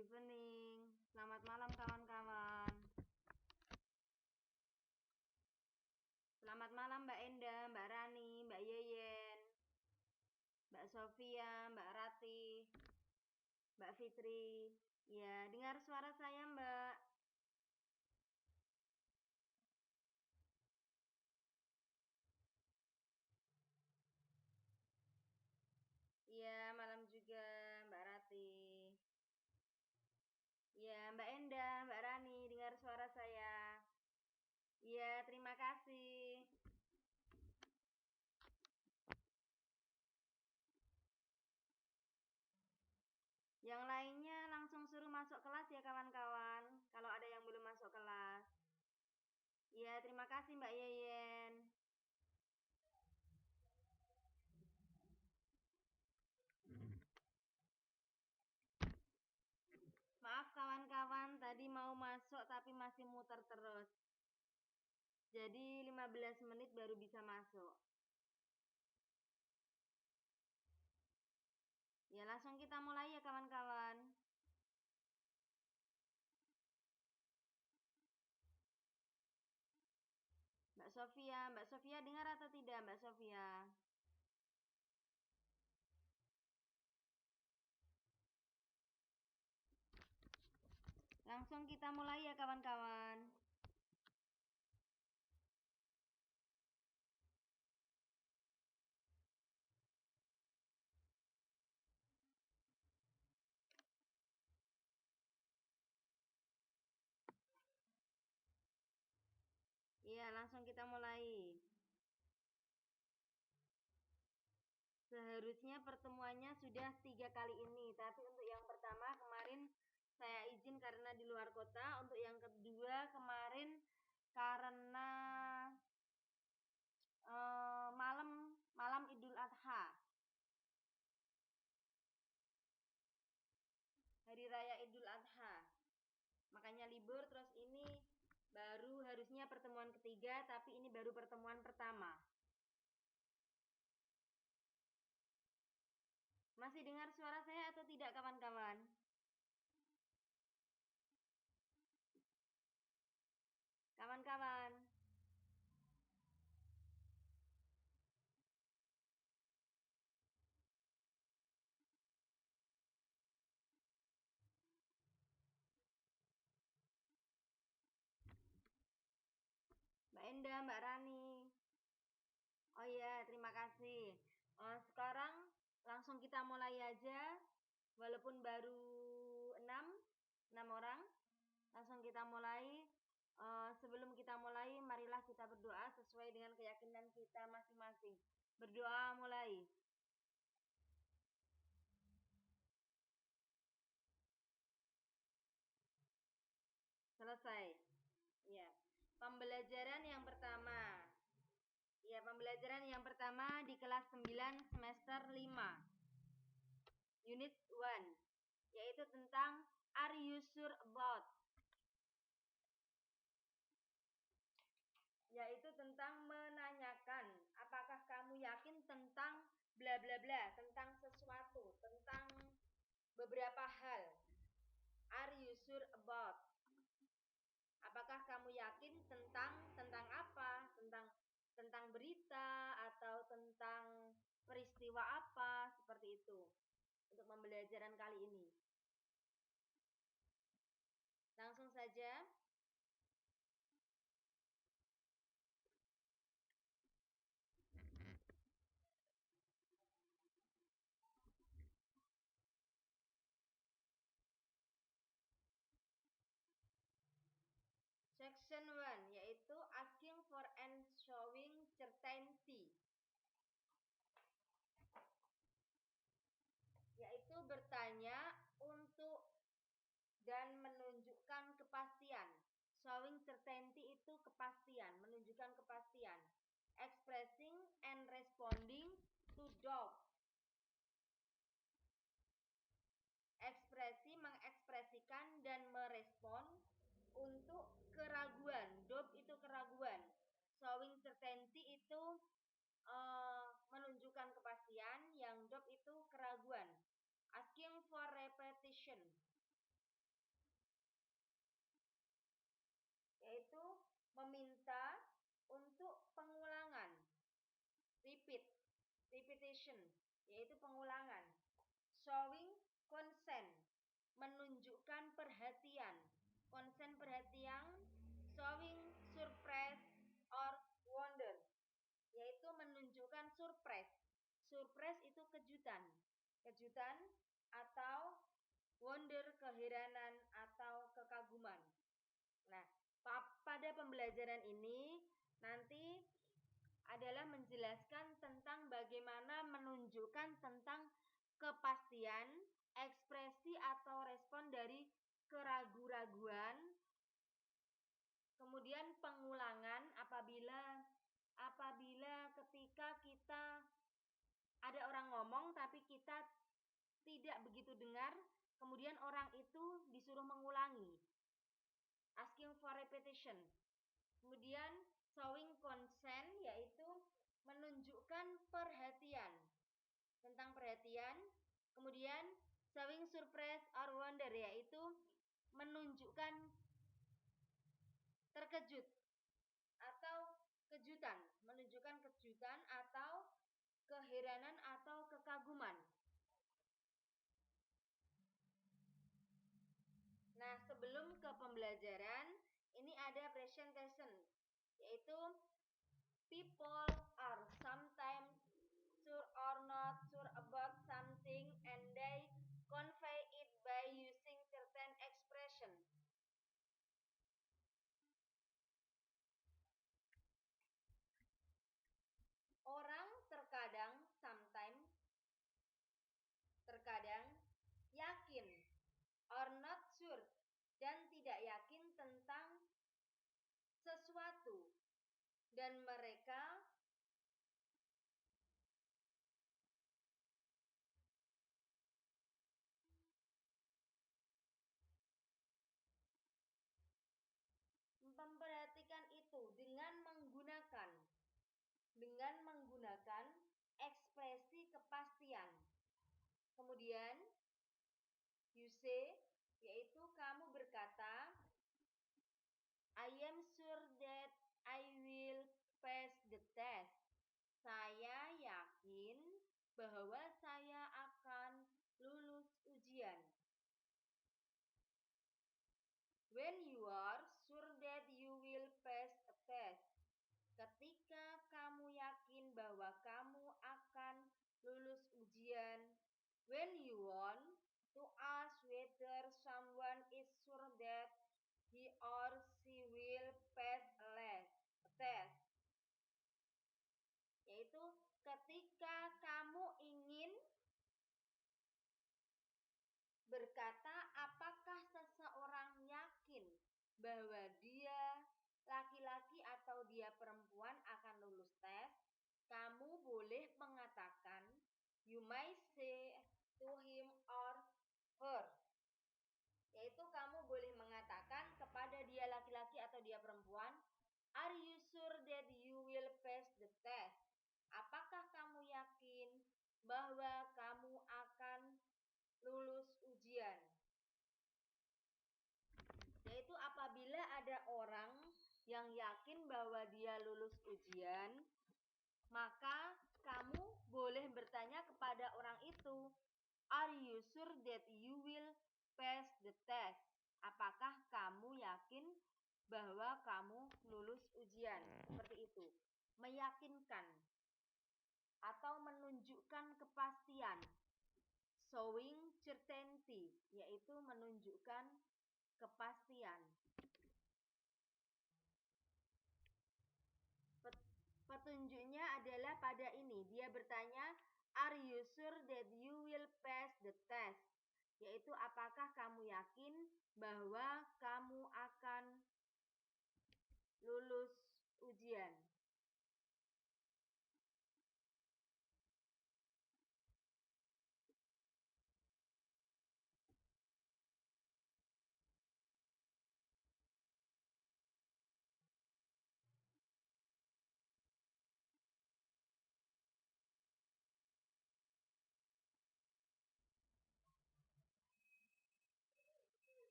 evening. Selamat malam kawan-kawan. Selamat malam Mbak Enda, Mbak Rani, Mbak Yeyen, Mbak Sofia, Mbak Rati, Mbak Fitri. Ya, dengar suara saya Mbak. Iya, malam juga Mbak Rati. Iya, Mbak Enda, Mbak Rani, dengar suara saya. Iya, terima kasih. Yang lainnya langsung suruh masuk kelas ya kawan-kawan. Kalau ada yang belum masuk kelas. Iya, terima kasih Mbak Yeyen. Maaf kawan-kawan, tadi mau masuk tapi masih muter terus. Jadi 15 menit baru bisa masuk. Ya, langsung kita mulai ya kawan-kawan. Mbak Sofia dengar atau tidak Mbak Sofia? Langsung kita mulai ya kawan-kawan. Iya, langsung kita mulai. Seharusnya pertemuannya sudah 3 kali ini, tapi untuk yang pertama kemarin saya izin karena di luar kota. Untuk yang kedua kemarin karena malam Idul Adha, hari raya Idul Adha, makanya libur. Terus ini baru harusnya pertemuan ketiga, tapi ini baru pertemuan pertama. Masih dengar suara saya atau tidak kawan-kawan? Kawan-kawan, Mbak Enda, Mbak Rani. Oh iya, terima kasih. Sekarang langsung kita mulai aja. Walaupun baru 6 orang. Langsung kita mulai. Sebelum kita mulai, marilah kita berdoa sesuai dengan keyakinan kita masing-masing. Berdoa mulai. Selesai. Ya. Pembelajaran yang pertama. Ya, pembelajaran yang pertama di kelas 9 semester 5. Unit 1, yaitu tentang Are you sure about? Yaitu tentang menanyakan, apakah kamu yakin tentang bla bla bla, tentang sesuatu, tentang beberapa hal. Are you sure about? Apakah kamu yakin tentang apa? Tentang berita atau tentang peristiwa apa, seperti itu. Untuk pembelajaran kali ini. Langsung saja. Section 1, yaitu asking for and showing certainty, yaitu bertanya untuk dan menunjukkan kepastian. Showing certainty itu kepastian, menunjukkan kepastian. Expressing and responding to doubt. Ekspresi, mengekspresikan dan merespon untuk keraguan. Doubt itu keraguan. Showing certainty itu menunjukkan kepastian, yang doubt itu keraguan. Asking for repetition. repetition, yaitu pengulangan. Showing consent, menunjukkan perhatian. Consent perhatian. Showing surprise or wonder, yaitu menunjukkan surprise. Surprise itu kejutan. Kejutan atau wonder, keheranan atau kekaguman. Nah, pada pembelajaran ini nanti adalah menjelaskan tentang bagaimana menunjukkan tentang kepastian, ekspresi atau respon dari keraguan-raguan, kemudian pengulangan apabila ketika kita ada orang ngomong tapi kita tidak begitu dengar, kemudian orang itu disuruh mengulangi, asking for repetition. Kemudian showing consent, yaitu menunjukkan perhatian, tentang perhatian. Kemudian showing surprise or wonder, yaitu menunjukkan terkejut atau kejutan, menunjukkan kejutan atau keheranan atau kekaguman. Nah, sebelum ke pembelajaran, ini ada presentation, yaitu people are sometimes sure or not sure about something and they convey it by using certain expression. Orang terkadang, sometimes, terkadang yakin or not sure, dan tidak yakin tentang sesuatu, dan mereka memperhatikan itu dengan menggunakan ekspresi kepastian. Kemudian you say, yaitu kamu berkata, I am sure that I will pass the test. Saya yakin bahwa saya akan lulus ujian. When you are sure that you will pass a test. Ketika kamu yakin bahwa kamu akan lulus ujian. When you want to ask whether someone is sure that he or she will pass a test. Yaitu ketika kamu ingin berkata apakah seseorang yakin bahwa dia laki-laki atau dia perempuan akan lulus tes, kamu boleh mengatakan, you may say to him or her, yaitu kamu boleh mengatakan kepada dia laki-laki atau dia perempuan, are you sure that you will pass the test? Apakah kamu yakin bahwa kamu akan lulus ujian? Yaitu apabila ada orang yang yakin bahwa dia lulus ujian, maka kamu boleh bertanya kepada orang itu, are you sure that you will pass the test? Apakah kamu yakin bahwa kamu lulus ujian? Seperti itu. Meyakinkan atau menunjukkan kepastian. Showing certainty, yaitu menunjukkan kepastian. Petunjuknya adalah pada ini. Dia bertanya, are you sure that you will pass the test? Yaitu apakah kamu yakin bahwa kamu akan lulus ujian?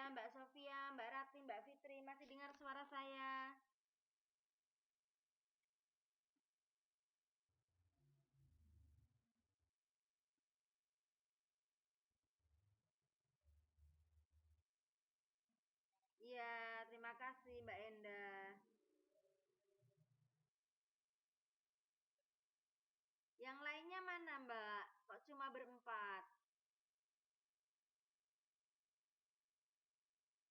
Mbak Sofia, Mbak Rati, Mbak Fitri, masih dengar suara saya? Iya, terima kasih Mbak Enda. Yang lainnya mana Mbak? Kok cuma berempat?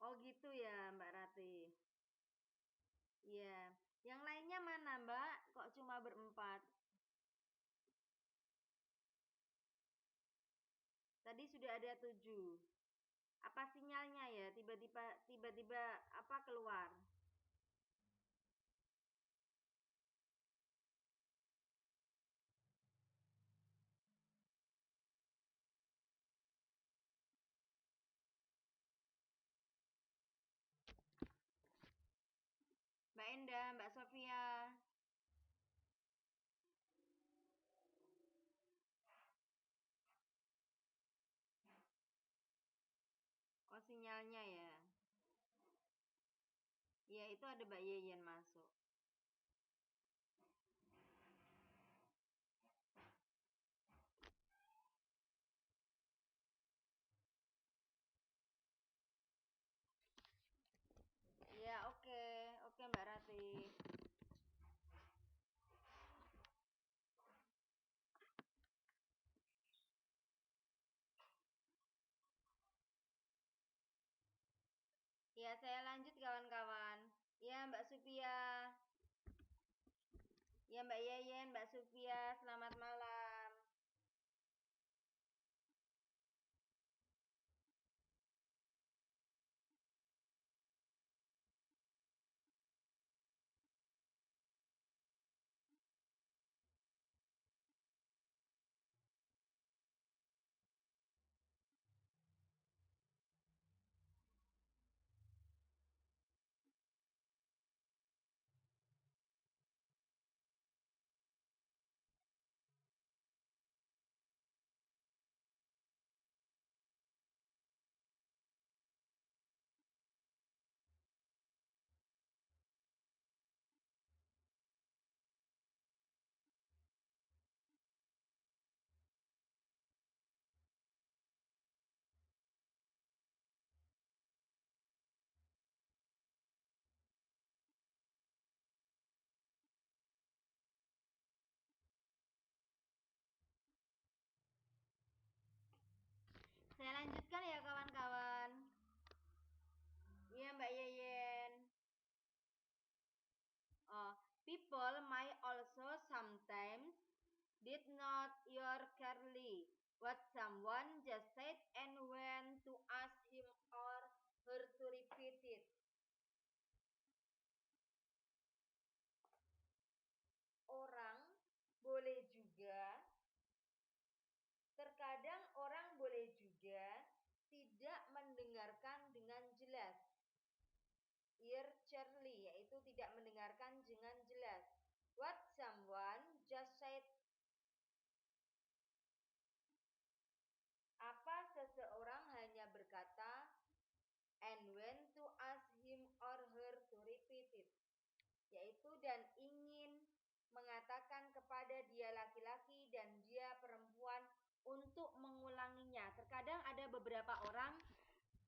Oh gitu ya Mbak Rati. Iya. Yang lainnya mana Mbak? Kok cuma berempat? Tadi sudah ada 7. Apa sinyalnya ya? Tiba-tiba apa keluar? Mbak Enda, Mbak Sofia. Oh sinyalnya ya. Iya itu ada Mbak Yeyen masuk. Iya oke. Oke Mbak Rati. Iya saya lanjut kawan-kawan. Iya Mbak Sofia. Iya Mbak Yeyen, Mbak Sofia. Selamat malam. Saya lanjutkan ya kawan-kawan. Iya Mbak Yeyen. Oh, people might also sometimes did not hear clearly what someone just said and when to ask him or her to repeat it. Orang boleh juga, terkadang orang boleh juga tidak mendengarkan dengan jelas. Hear clearly, yaitu tidak mendengarkan dengan jelas. What someone just said. Apa seseorang hanya berkata, and when to ask him or her to repeat it. Yaitu dan ingin mengatakan kepada dia laki-laki dan dia perempuan untuk mengulanginya. Terkadang ada beberapa orang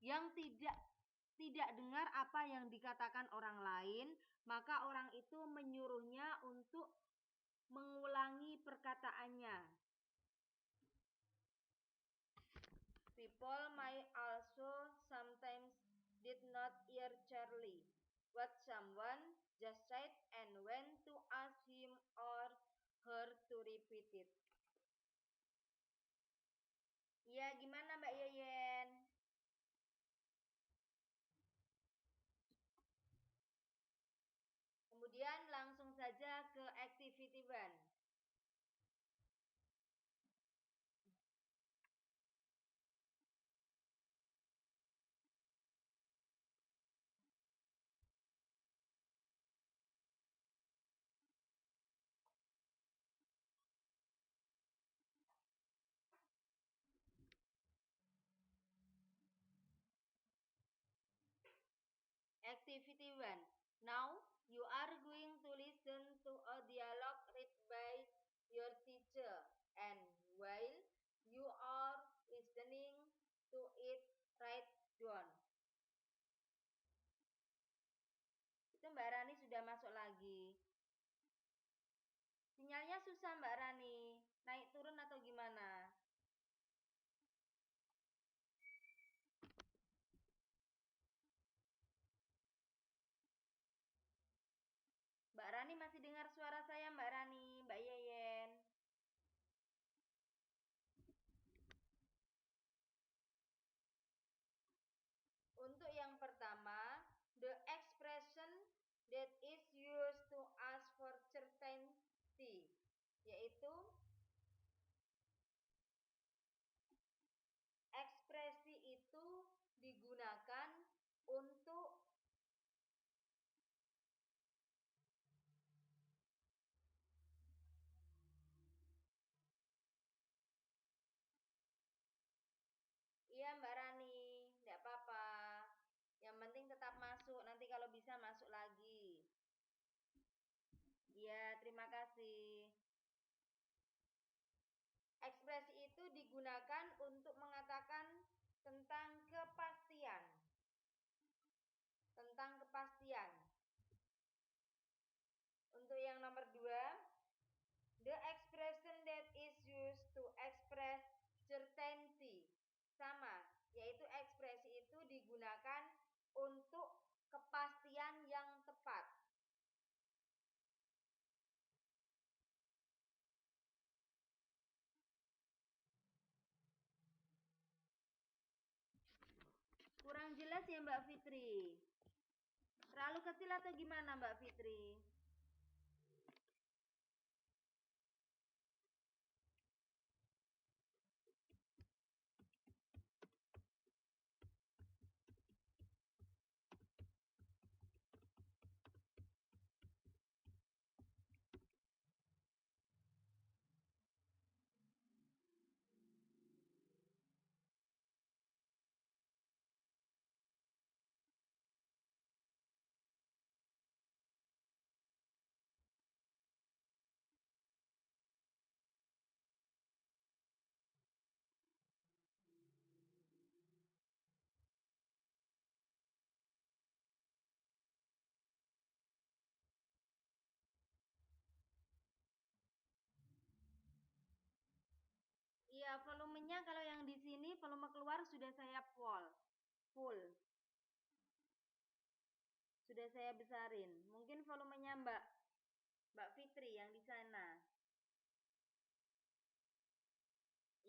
yang tidak dengar apa yang dikatakan orang lain, maka orang itu menyuruhnya untuk mengulangi perkataannya. People might also sometimes did not hear clearly what someone just said and when to ask him or her to repeat it. Ya, gimana Mbak Yeyen? Kemudian langsung saja ke activity 1. Activity 1. Now you are going to listen to a dialogue read by your teacher, and while you are listening to it, write down. Itu Mbak Rani sudah masuk lagi. Sinyalnya susah Mbak Rani. Naik turun atau gimana? Mbak Rani masih dengar suara saya Mbak Rani, Mbak Yeyen. Untuk yang pertama, the expression that is used to ask for certainty, yaitu ekspresi itu digunakan untuk iya Mbak Rani, tidak apa-apa. Yang penting tetap masuk, nanti kalau bisa masuk lagi. Iya, terima kasih. Ekspresi itu digunakan untuk mengatakan tentang kepastian. Tentang kepastian. Untuk yang nomor 2, the expression that is used to express certainty. Sama, yaitu ekspresi itu digunakan untuk kepastian yang tepat. Kurang jelas ya Mbak Fitri? Terlalu kecil atau gimana Mbak Fitri? Iya, volumenya kalau yang di sini volume keluar sudah saya full. Sudah saya besarin. Mungkin volumenya Mbak Fitri yang di sana.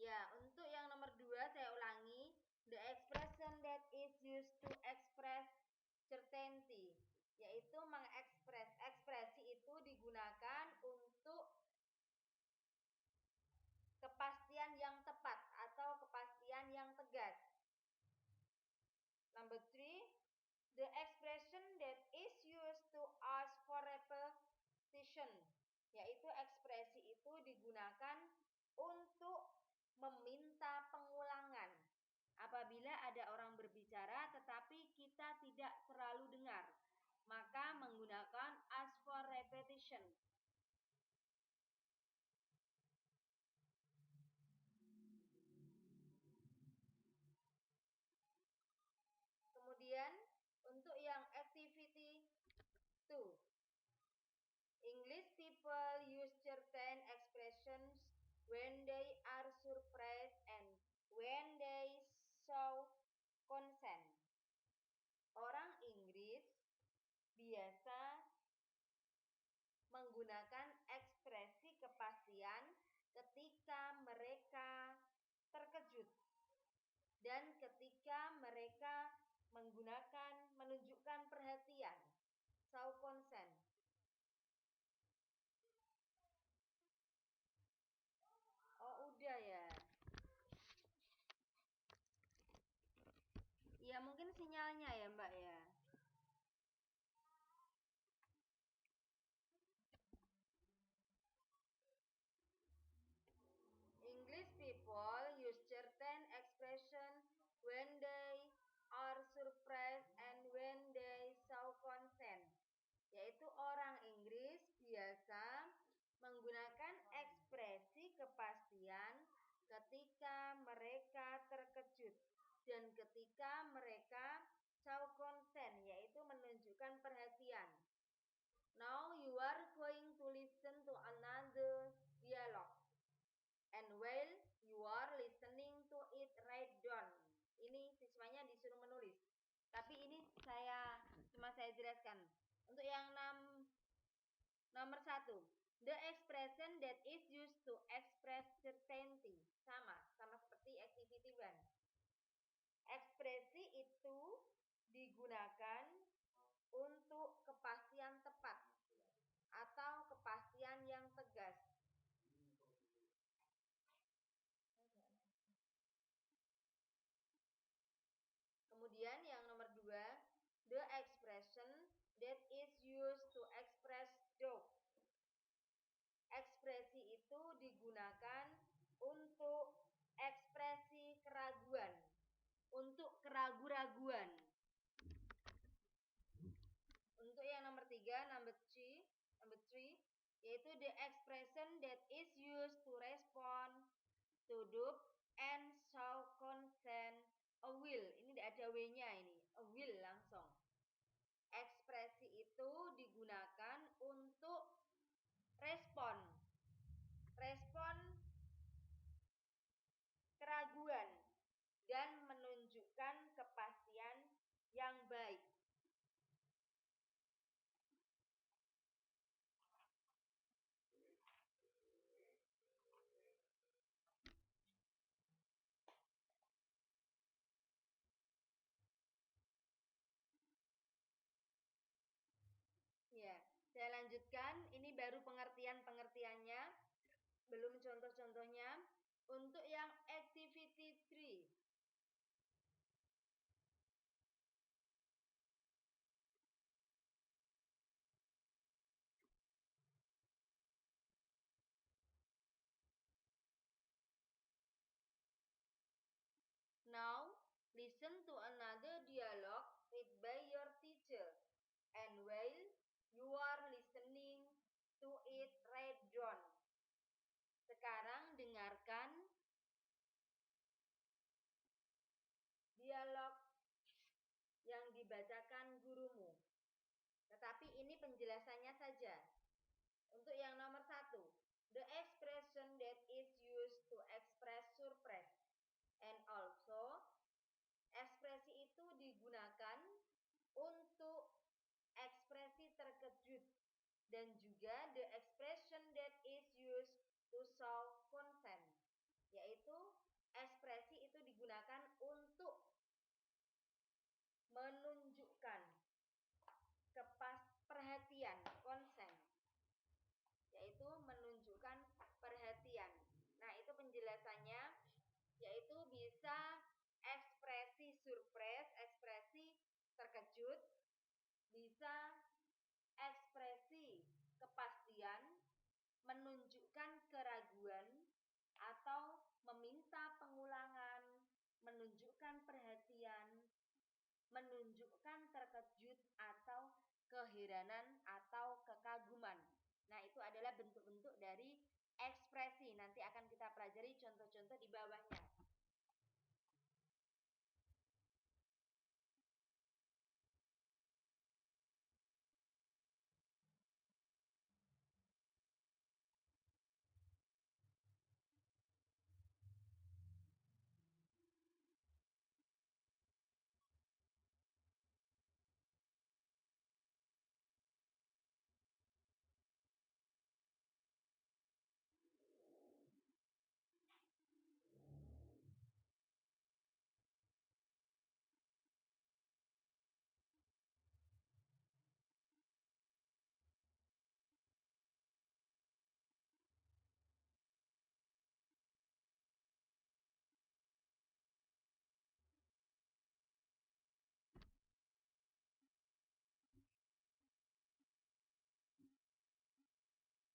Ya, untuk yang nomor 2 saya ulangi. The expression that is used to express certainty, yaitu ekspresi itu digunakan untuk kepastian yang tepat atau kepastian yang tegas. Number 3, the expression that is used to ask for repetition, yaitu ekspresi itu digunakan untuk meminta pengulangan. Apabila ada orang berbicara tetapi kita tidak terlalu dengar, maka menggunakan ask for repetition. Kemudian untuk yang activity 2, English people use certain expressions when they are surprised and when they show consent. Orang Inggris biasa menggunakan ekspresi kepastian ketika mereka terkejut dan ketika mereka menunjukkan perhatian, show consent. Oh, udah ya. Ya, mungkin sinyalnya ya, Mbak ya. English people use certain expression when they are surprised and when they show dan ketika mereka show consent, yaitu menunjukkan perhatian. Now you are going to listen to another dialogue. And while you are listening to it, write down. Ini siswanya disuruh menulis. Tapi ini saya jelaskan. Untuk yang nomor 1, the expression that is used to express certainty. Sama seperti activity 1. Ekspresi itu digunakan untuk kepastian tepat atau kepastian yang tegas. Kemudian yang nomor 2, the expression that is used to express doubt. Ekspresi itu digunakan untuk ekspresi keraguan, untuk keraguan-raguan. Untuk yang nomor 3, number 3, yaitu the expression that is used to respond to doubt and show consent, a will. Ini tidak ada W-nya ini, a will langsung. Ekspresi itu digunakan untuk respon keraguan dan menunjukkan kepastian yang baik. Ya, saya lanjutkan. Ini baru pengertiannya, belum contoh-contohnya. Untuk yang activity 3. Now, listen to another dialogue read by your teacher. And while you are listening to it, write down. Sekarang dengarkan dialog yang dibacakan gurumu. Tetapi ini penjelasannya saja. Untuk yang nomor 1, the expression that is used to express surprise. And also, ekspresi itu digunakan untuk ekspresi terkejut. Dan juga the expression that is used to show consent, yaitu ekspresi itu digunakan untuk menunjukkan perhatian, consent, yaitu menunjukkan perhatian. Nah, itu penjelasannya, yaitu bisa ekspresi surprise, ekspresi terkejut, bisa ekspresi kepastian, menunjukkan keraguan, atau meminta pengulangan, menunjukkan perhatian, menunjukkan terkejut atau keheranan atau kekaguman. Nah, itu adalah bentuk-bentuk dari ekspresi. Nanti akan kita pelajari contoh-contoh di bawahnya.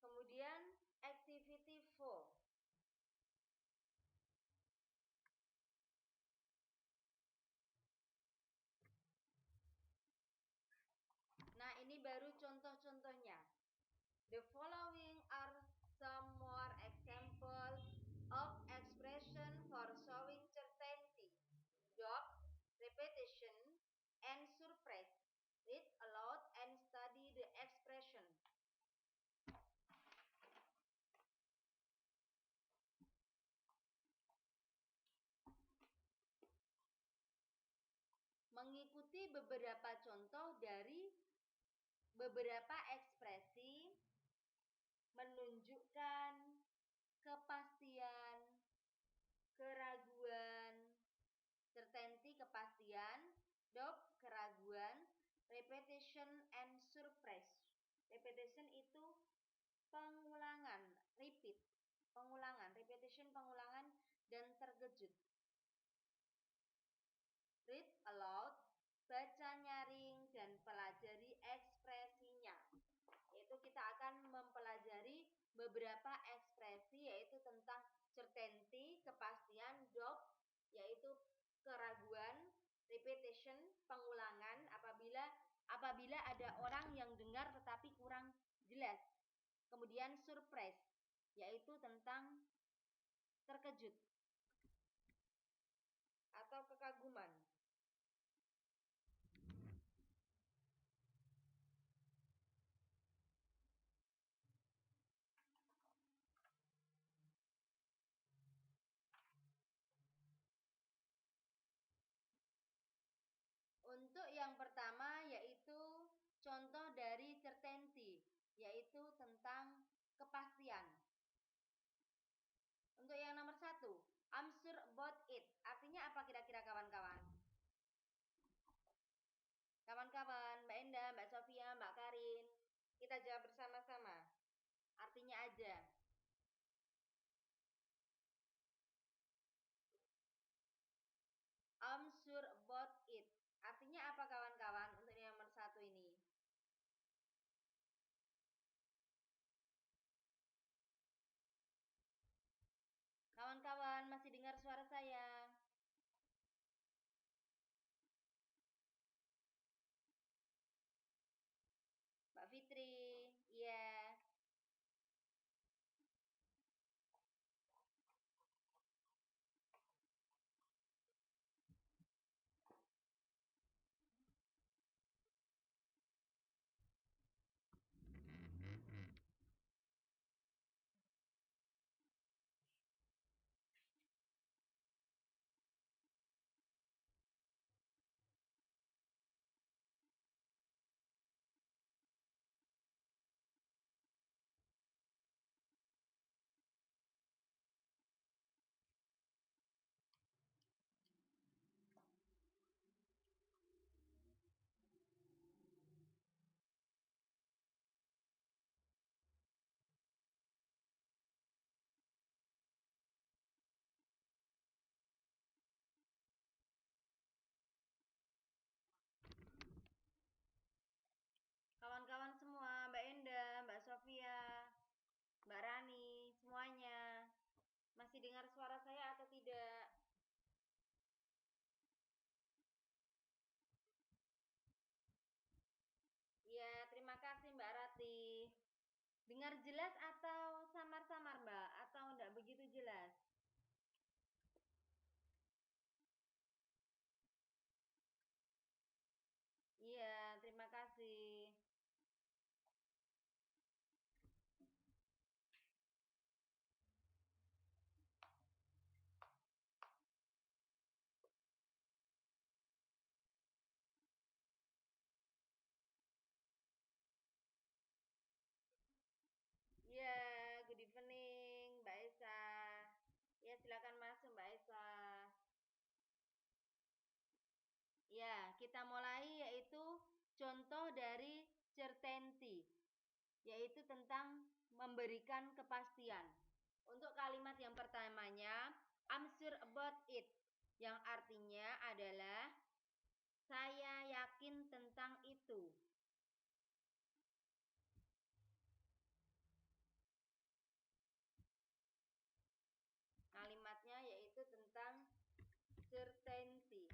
Kemudian activity 4. Nah, ini baru contoh-contohnya. The following are some more examples of expression for showing certainty. Doubt, Read aloud and study the expression. Mengikuti beberapa contoh dari beberapa ekspresi menunjukkan kepastian, keraguan, certainty kepastian, doubt keraguan, repetition and surprise. Repetition itu pengulangan, repeat, pengulangan, repetition pengulangan dan terkejut. Read aloud, baca nyaring dan pelajari ekspresinya. Yaitu kita akan mempelajari beberapa ekspresi yaitu tentang certainty, kepastian, doubt, yaitu keraguan, repetition, pengulangan apabila ada orang yang dengar tetapi kurang jelas. Kemudian surprise, yaitu tentang terkejut atau kekaguman. Untuk yang pertama yaitu contoh dari certainty, yaitu tentang kepastian. Untuk yang nomor 1, I'm sure about it. Artinya apa kira-kira kawan-kawan? Kawan-kawan, Mbak Enda, Mbak Sofia, Mbak Karin, kita jawab bersama-sama. Artinya aja. I'm sure about it. Artinya apa kawan-kawan untuk yang nomor 1 ini? Kawan-kawan masih dengar suara saya? Mbak Fitri, iya. Kawan-kawan semua, Mbak Enda, Mbak Sofia, Mbak Rani, semuanya. Masih dengar suara saya atau tidak? Iya, terima kasih Mbak Rati. Dengar jelas atau samar-samar Mbak? Atau enggak begitu jelas? Iya, terima kasih. Iya, good evening Mbak Esa. Ya, silakan masuk Mbak Esa. Ya, kita mulai yaitu contoh dari certainty, yaitu tentang memberikan kepastian. Untuk kalimat yang pertamanya, I'm sure about it, yang artinya adalah saya yakin tentang itu. Kalimatnya yaitu tentang certainty.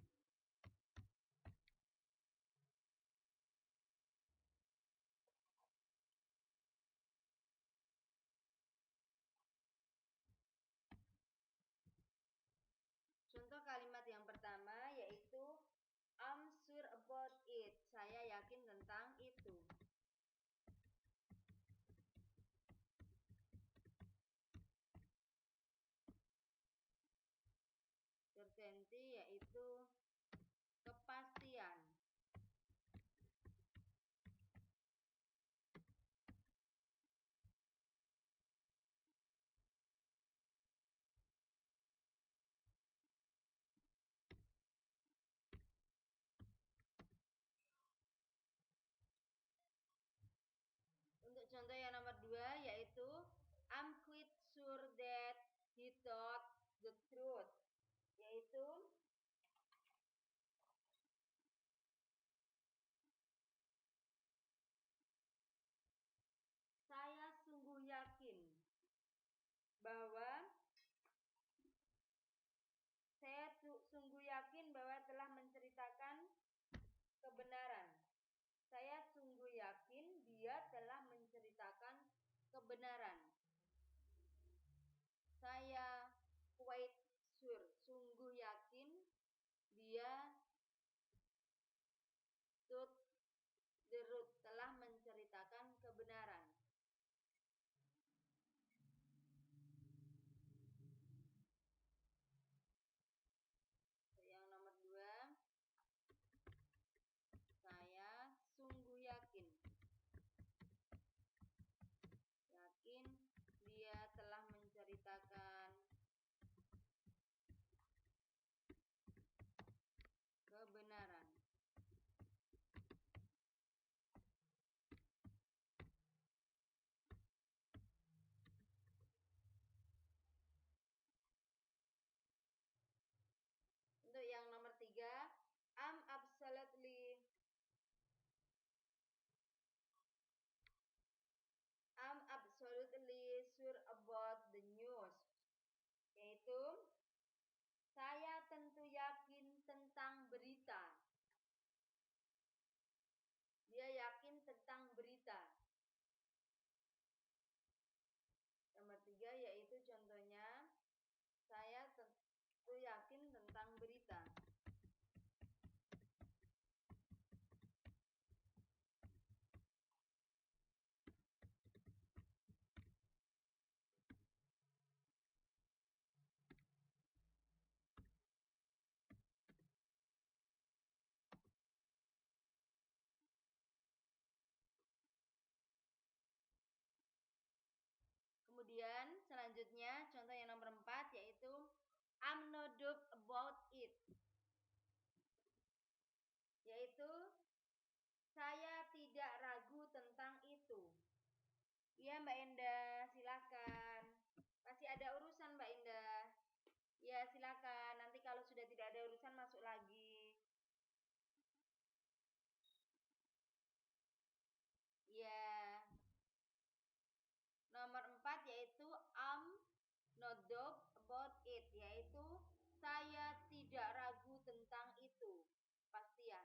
Contoh kalimat yang pertama yaitu I'm sure about it. Saya yakin tentang itu. Certainty yaitu kepastian. Untuk contoh yang nomor 2 yaitu I'm quite sure that he told the truth. Yaitu saya sungguh yakin bahwa telah menceritakan kebenaran. Saya sungguh yakin dia telah menceritakan kebenaran. Saya quite sure, sungguh yakin dia told the truth, telah menceritakan kebenaran. Yang nomor 2, saya sungguh yakin dia telah menceritakan kebenaran. Untuk yang nomor 3, I'm absolutely sure about the news. Yaitu saya tentu yakin tentang berita. Dia yakin tentang berita. Nomor 3 yaitu contohnya saya tentu yakin tentang berita. Kemudian selanjutnya contoh yang nomor 4 yaitu I'm no doubt about it. Yaitu saya tidak ragu tentang itu. Iya Mbak Endah, silakan. Masih ada urusan Mbak Endah. Ya silakan. Nanti kalau sudah tidak ada urusan masuk lagi. Ya. Nomor 4 yaitu I'm not doubt about it, yaitu saya tidak ragu tentang itu. Pastian.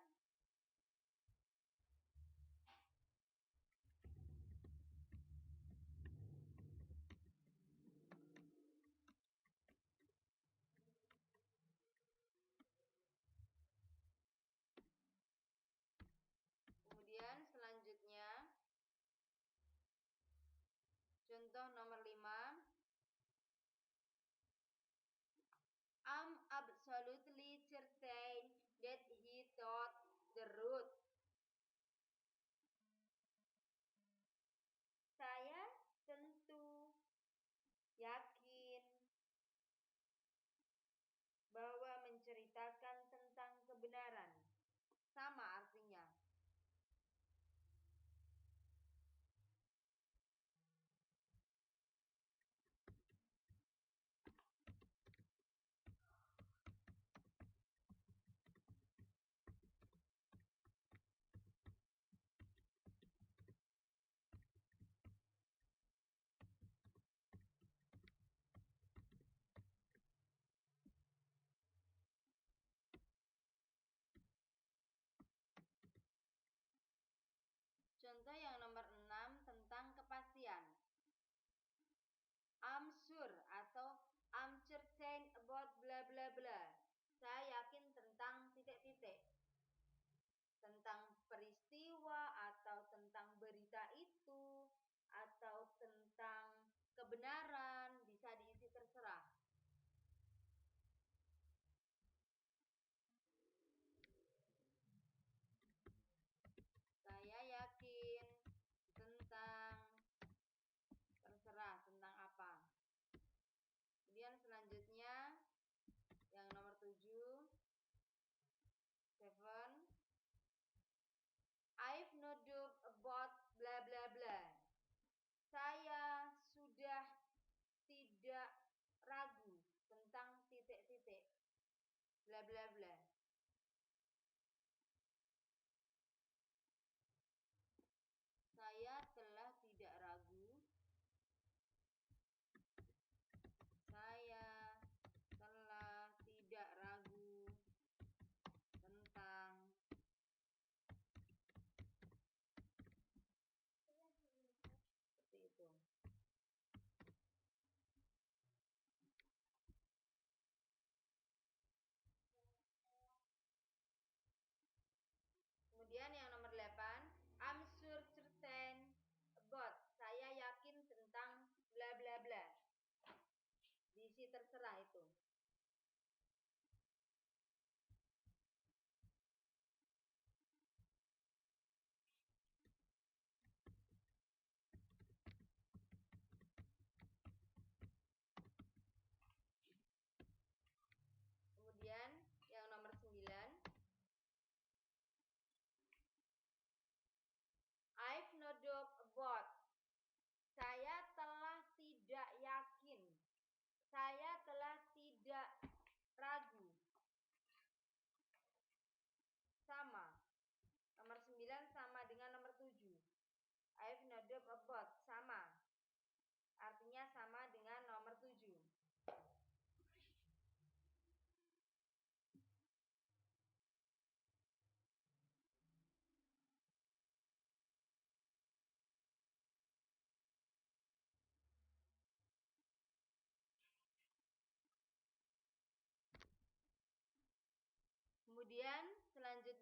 Kemudian selanjutnya contoh nomor 5, I'm absolutely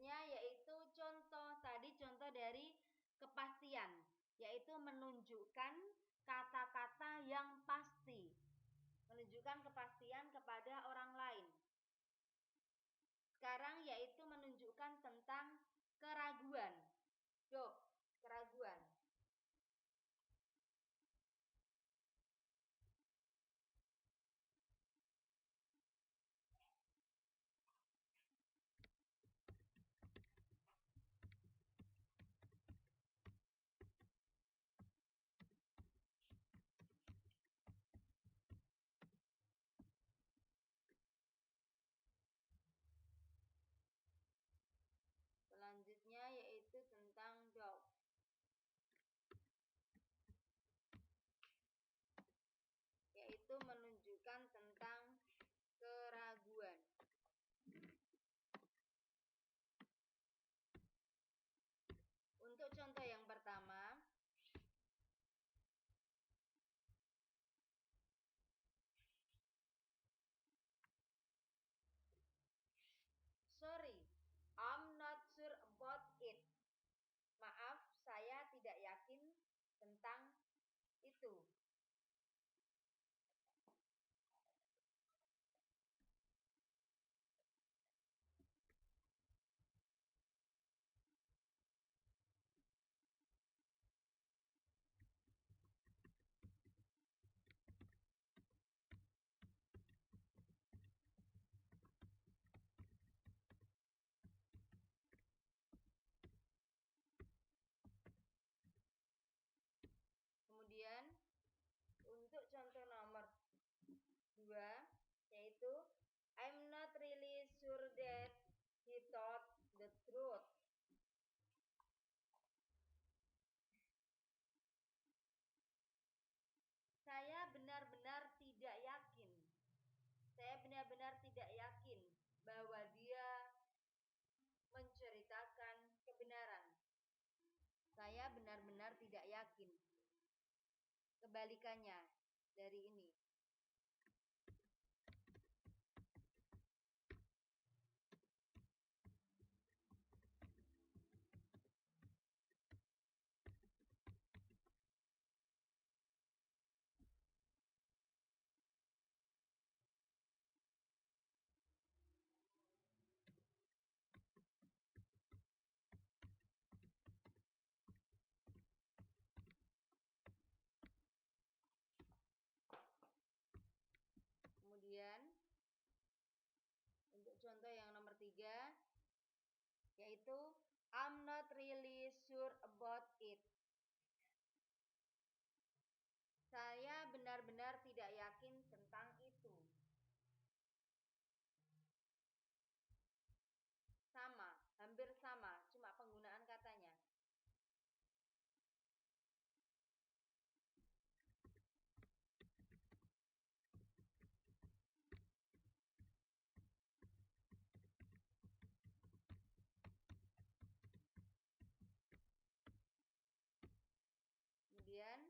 Selanjutnya yaitu contoh. Tadi contoh dari kepastian, yaitu menunjukkan kata-kata yang pasti. Menunjukkan kepastian kepada orang lain. Sekarang yaitu menunjukkan tentang keraguan. Yuk, keraguan. Selanjutnya yaitu tentang doubt. Yaitu menunjukkan tentang keraguan. Untuk contoh yang pertama, sorry, I'm not sure about it. Maaf, saya tidak yakin tentang itu. Kemudian untuk contoh nomor 2 yaitu I'm not really sure that he told the truth. Saya benar-benar tidak yakin. Saya benar-benar tidak yakin bahwa dia menceritakan kebenaran. Saya benar-benar tidak yakin. Kebalikannya dari ini. Kemudian untuk contoh yang nomor 3 yaitu I'm not really sure about it. Saya benar-benar tidak yakin tentang itu. Sama, hampir sama, cuma penggunaan katanya. Kemudian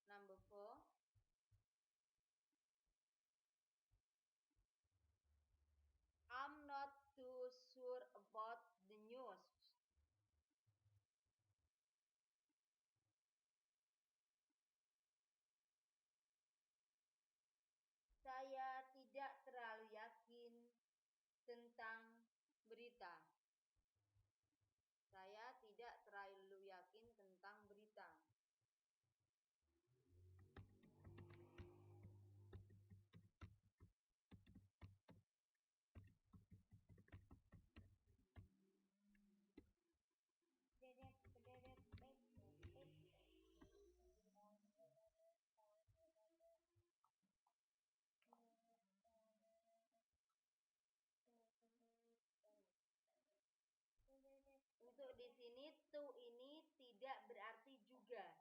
number 4, I'm not too sure about the news. Saya tidak terlalu yakin tentang berita. Saya tidak terlalu yakin tentang berita. Untuk di sini to ini tidak berarti juga.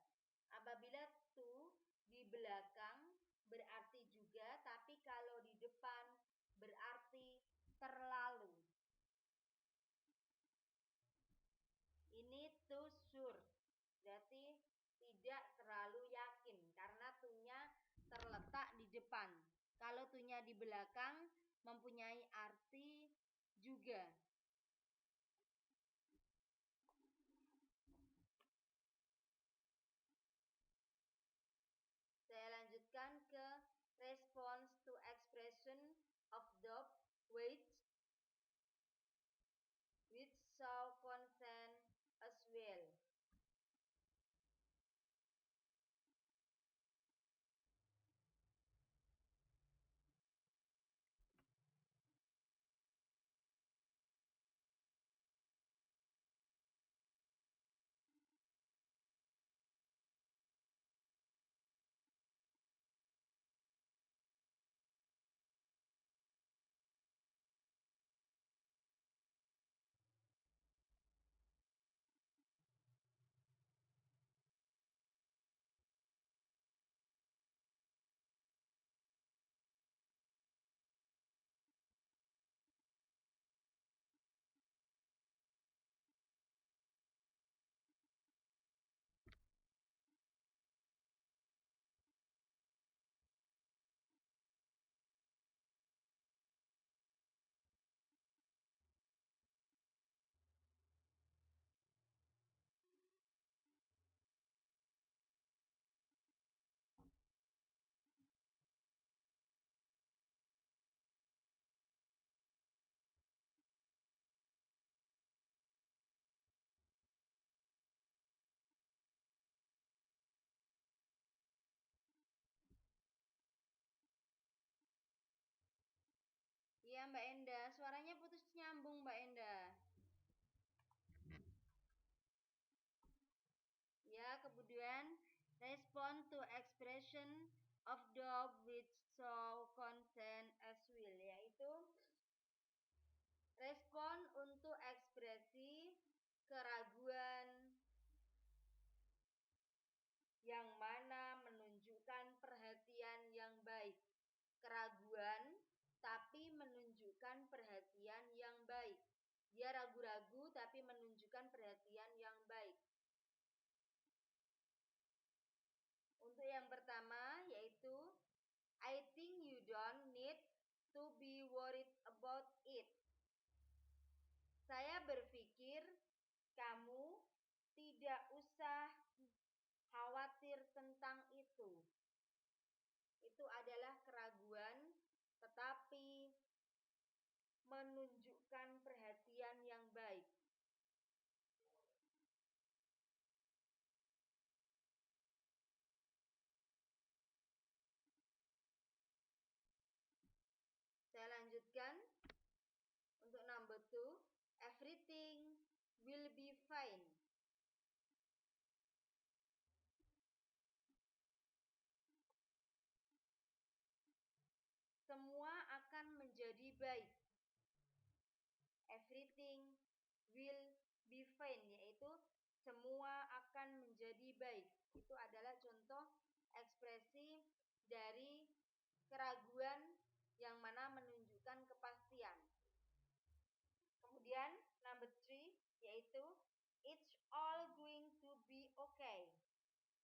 Apabila to di belakang berarti juga, tapi kalau di depan berarti terlalu. Ini too sure, berarti tidak terlalu yakin karena to-nya terletak di depan. Kalau to-nya di belakang mempunyai arti juga. which show consent as well. Iya Mbak Enda, suaranya putus nyambung Mbak Enda. Ya, kemudian respond to expression of doubt which show consent as well, yaitu respon untuk ekspresi keraguan yang mana menunjukkan perhatian yang baik. Keraguan tapi menunjukkan perhatian yang baik. Dia ragu-ragu tapi menunjukkan perhatian yang baik. Untuk yang pertama yaitu I think you don't need to be worried about it. Saya berpikir kamu tidak usah khawatir tentang itu. Itu adalah keraguan tetapi menunjukkan perhatian yang baik. Saya lanjutkan untuk number 2. Everything will be fine. Semua akan menjadi baik. Everything will be fine, yaitu semua akan menjadi baik. Itu adalah contoh ekspresi dari keraguan yang mana menunjukkan kepastian. Kemudian number 3 yaitu it's all going to be okay.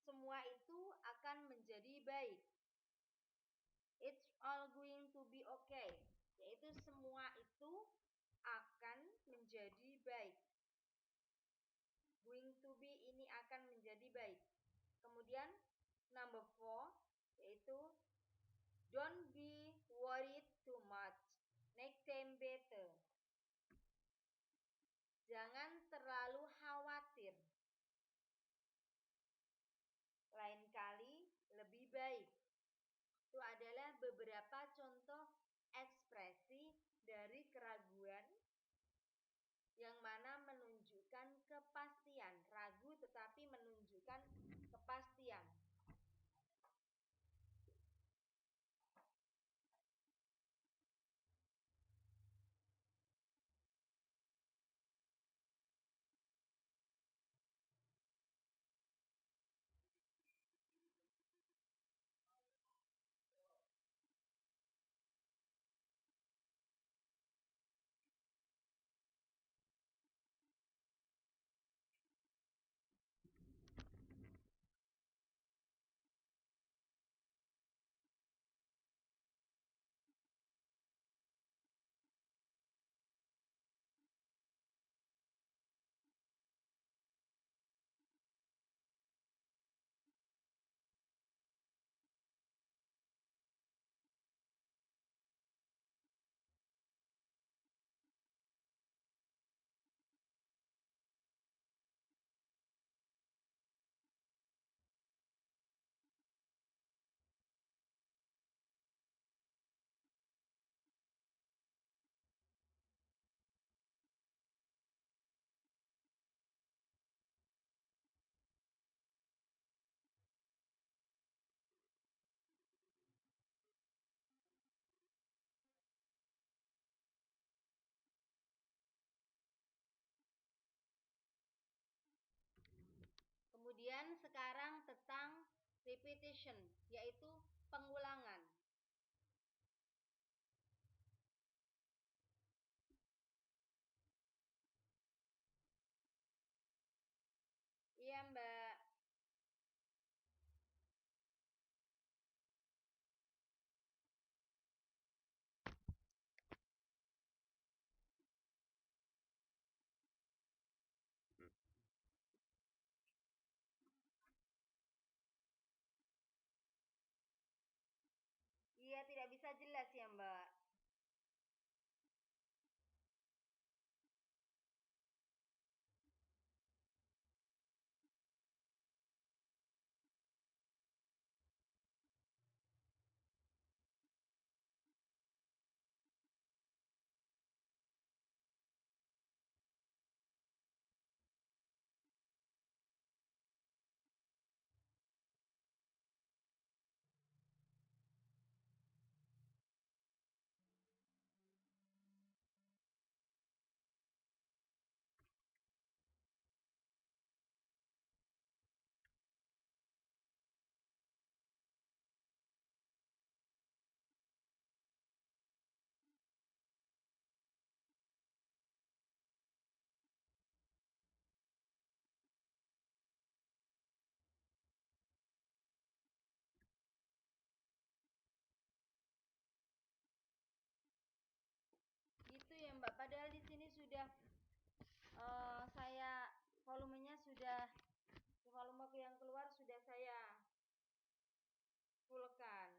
Semua itu akan menjadi baik. It's all going to be okay, yaitu semua itu akan menjadi baik. Going to be ini akan menjadi baik. Kemudian number 4 yaitu don't be worried too much. Make them better. Jangan terlalu khawatir. Lain kali lebih baik. Itu adalah beberapa contoh ekspresi dari keraguan yang mana menunjukkan kepastian. Ragu tetapi menunjukkan kepastian. sekarang tentang repetition, yaitu pengulangan. Iya, Mbak. Iya, tidak bisa jelas ya, Mbak. Gitu ya, Mbak. Padahal di sini sudah saya volumenya sudah, volume yang keluar sudah saya fullkan.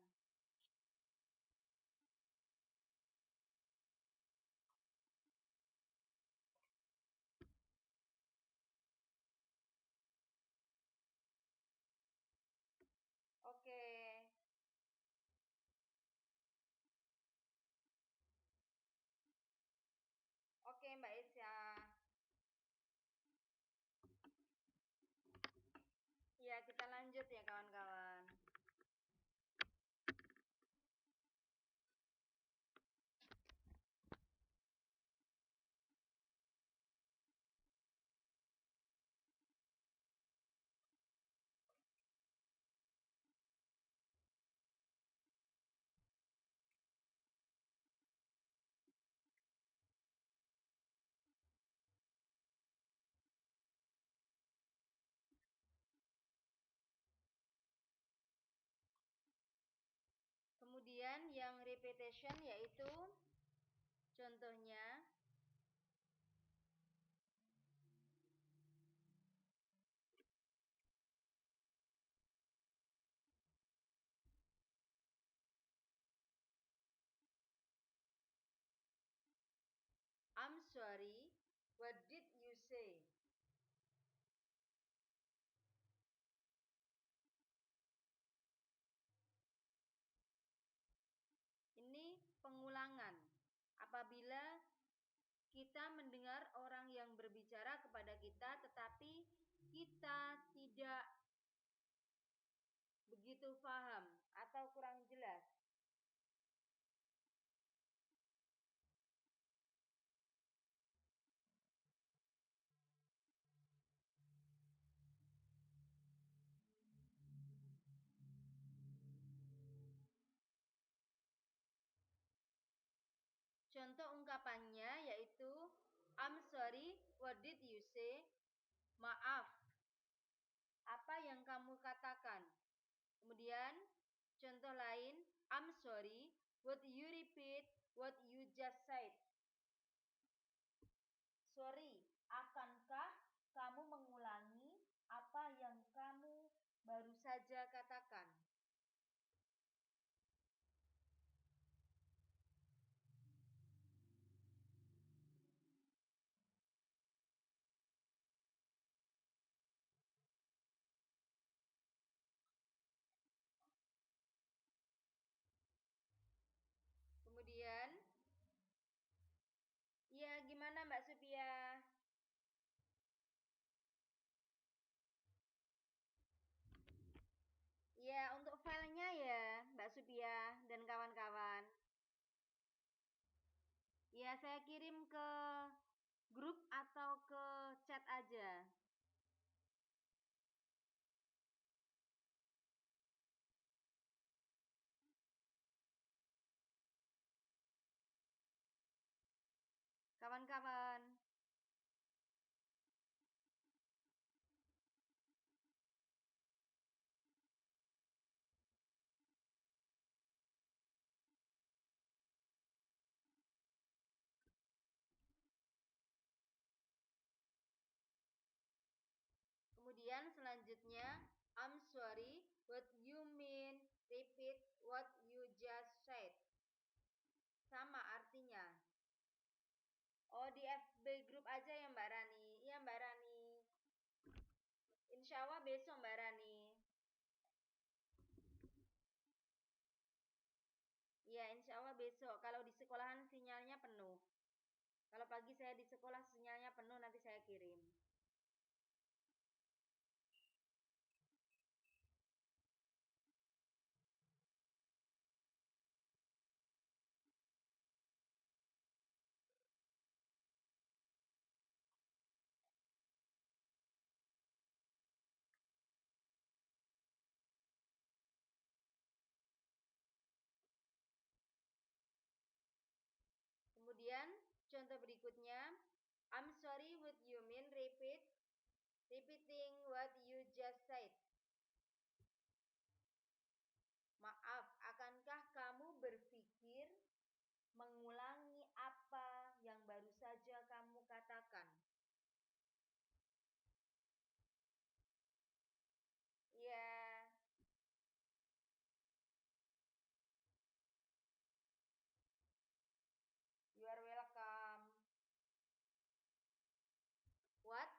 Oke. Oke, Mbak Isya. Ya, kita lanjut ya, kawan-kawan. Kemudian yang repetition yaitu contohnya I'm sorry, what did you say? Ini pengulangan. Apabila kita mendengar orang yang berbicara kepada kita tetapi kita tidak begitu paham atau kurang jelas. Contoh ungkapannya yaitu I'm sorry, what did you say? Maaf, apa yang kamu katakan? Kemudian contoh lain, I'm sorry, would you repeat what you just said? Sorry, akankah kamu mengulangi apa yang kamu baru saja katakan? Kemudian, ya gimana Mbak Supia? Ya, untuk filenya ya Mbak Supia dan kawan-kawan. Ya, saya kirim ke grup atau ke chat aja. berikutnya, I'm sorry, what you mean? Repeat what you just said. Sama artinya. Oh, di FB grup aja ya Mbak Rani. Iya Mbak Rani. Insya Allah besok Mbak Rani. Iya insya Allah besok. Kalau di sekolahan sinyalnya penuh. Kalau pagi saya di sekolah sinyalnya penuh, nanti saya kirim. Kemudian contoh berikutnya, I'm sorry, what you mean? Repeating what you just said. Maaf, akankah kamu berpikir mengulangi apa yang baru saja kamu katakan? Ya, you are welcome. What?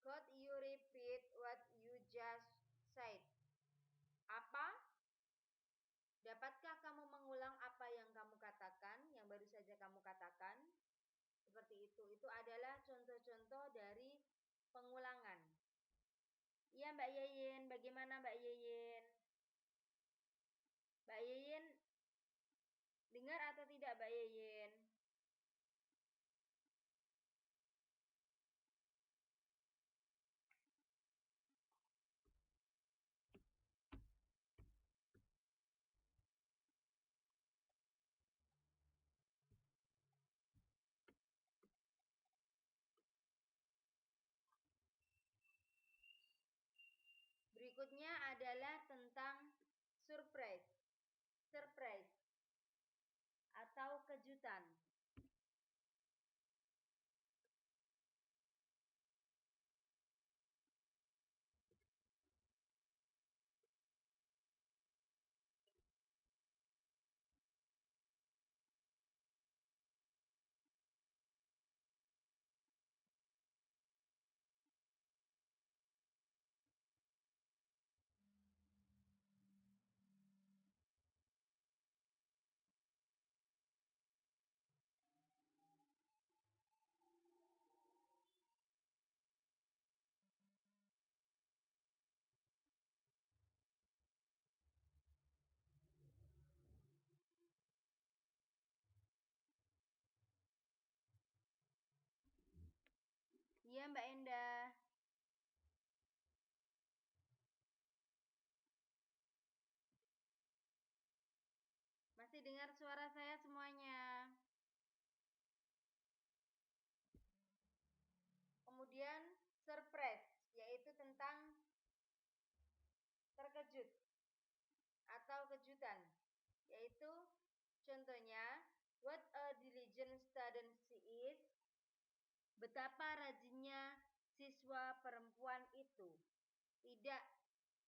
Could you repeat what you just said? Apa? Dapatkah kamu mengulang apa yang kamu katakan, yang baru saja kamu katakan? Seperti itu. Itu adalah contoh-contoh dari pengulangan. Iya Mbak Yeyin, bagaimana Mbak Yeyin? Mbak Yeyin dengar atau tidak Mbak Yeyin? Berikutnya adalah tentang surprise. Surprise atau kejutan. Iya Mbak Endah. Masih dengar suara saya semuanya? Kemudian surprise, yaitu tentang terkejut atau kejutan. Yaitu contohnya, what a diligent student she is. Betapa rajinnya siswa perempuan itu. Tidak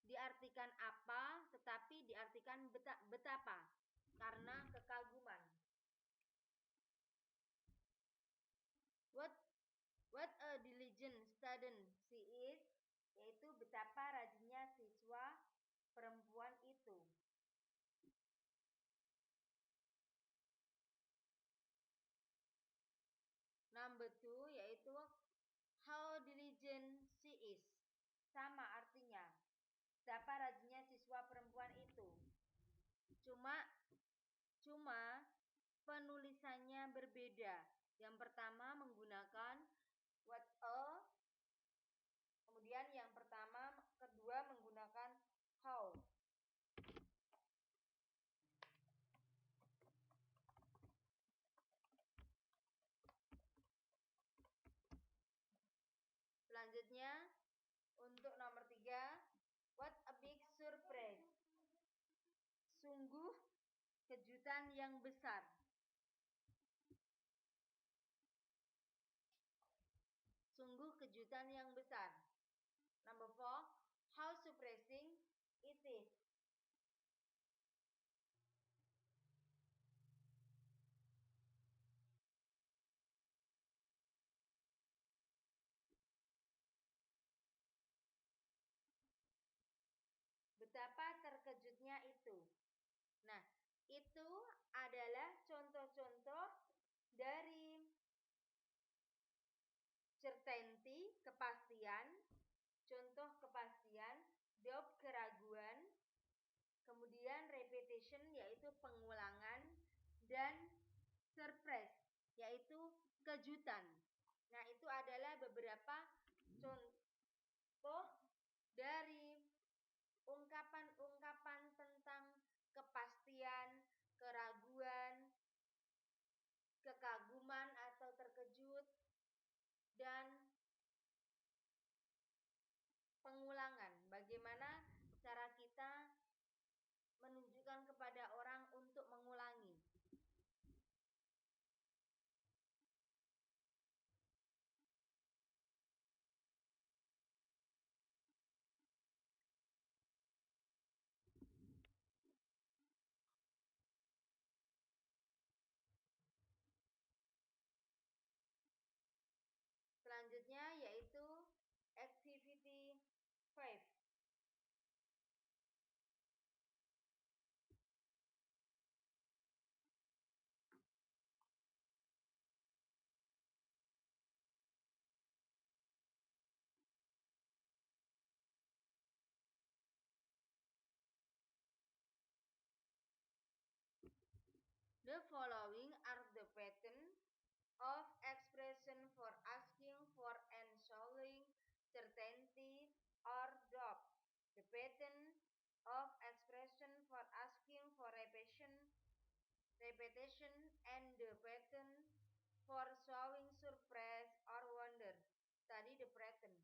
diartikan apa, tetapi diartikan betapa. Karena kekaguman. What a diligent student she is, yaitu betapa rajinnya siswa perempuan itu. Number 2 yaitu how diligent she is. Sama artinya. Betapa rajinnya siswa perempuan itu. Cuma penulisannya berbeda. Yang pertama menggunakan what a, kemudian yang kedua menggunakan how. Selanjutnya untuk nomor 3, what a big surprise. Sungguh kejutan yang besar. Sungguh kejutan yang besar. Number 4, how think it is? Betapa terkejutnya itu. Nah, itu adalah contoh-contoh dari certainty, kepastian, contoh kepastian, doubt, keraguan, kemudian repetition, yaitu pengulangan, dan surprise, yaitu kejutan. Nah, itu adalah beberapa contoh dari ungkapan-ungkapan tentang kepastian, keraguan, kekaguman atau terkejut, dan pengulangan. Bagaimana cara kita menunjukkan kepada orang untuk mengulangi. Selanjutnya yaitu activity 5. The following are the pattern of expression for asking for and showing certainty or doubt. The pattern of expression for asking for repetition, and the pattern for showing surprise or wonder. Study the pattern.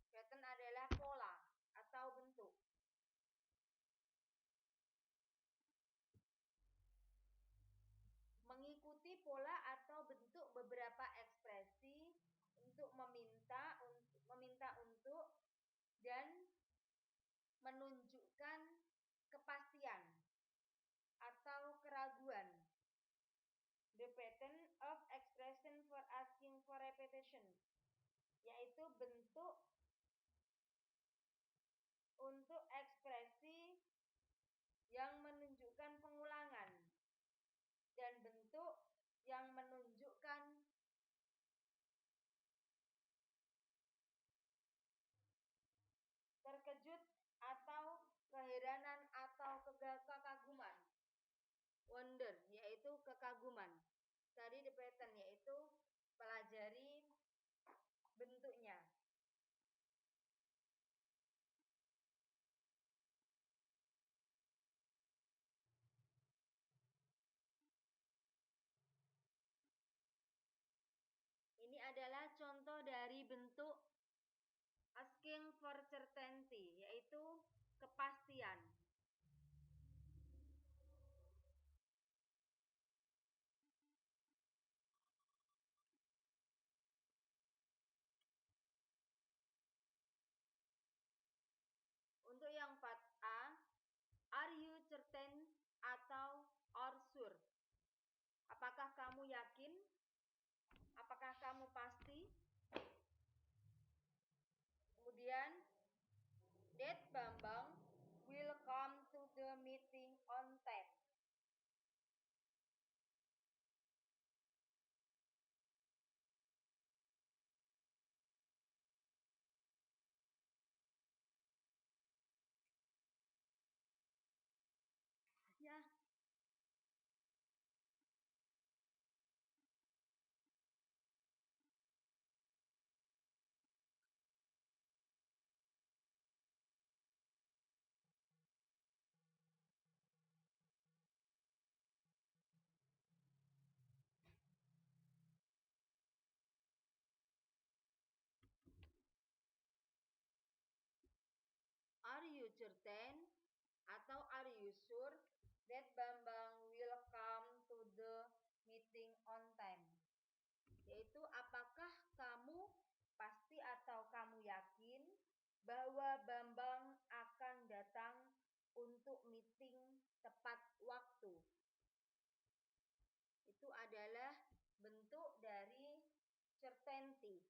Pattern adalah pola atau bentuk. Mengikuti pola atau bentuk beberapa ekspresi untuk meminta untuk dan menunjukkan kepastian atau keraguan. The pattern of expression for asking for repetition, yaitu bentuk untuk ekspresi yang menunjukkan pengulangan dan bentuk yang menunjukkan terkejut atau keheranan atau kekaguman. Wonder, yaitu kekaguman. Tadi the pattern, yaitu pelajari bentuknya. Ini adalah contoh dari bentuk asking for certainty, yaitu kepastian. Untuk yang part A, are you certain atau or sure? Apakah kamu yakin? Apakah kamu pasti? Kemudian, that Bambang will come to the meeting on time. Ya. Are you certain atau are you sure that Bambang will come to the meeting on time? Yaitu apakah bahwa Bambang akan datang untuk meeting tepat waktu. Itu adalah bentuk dari certainty.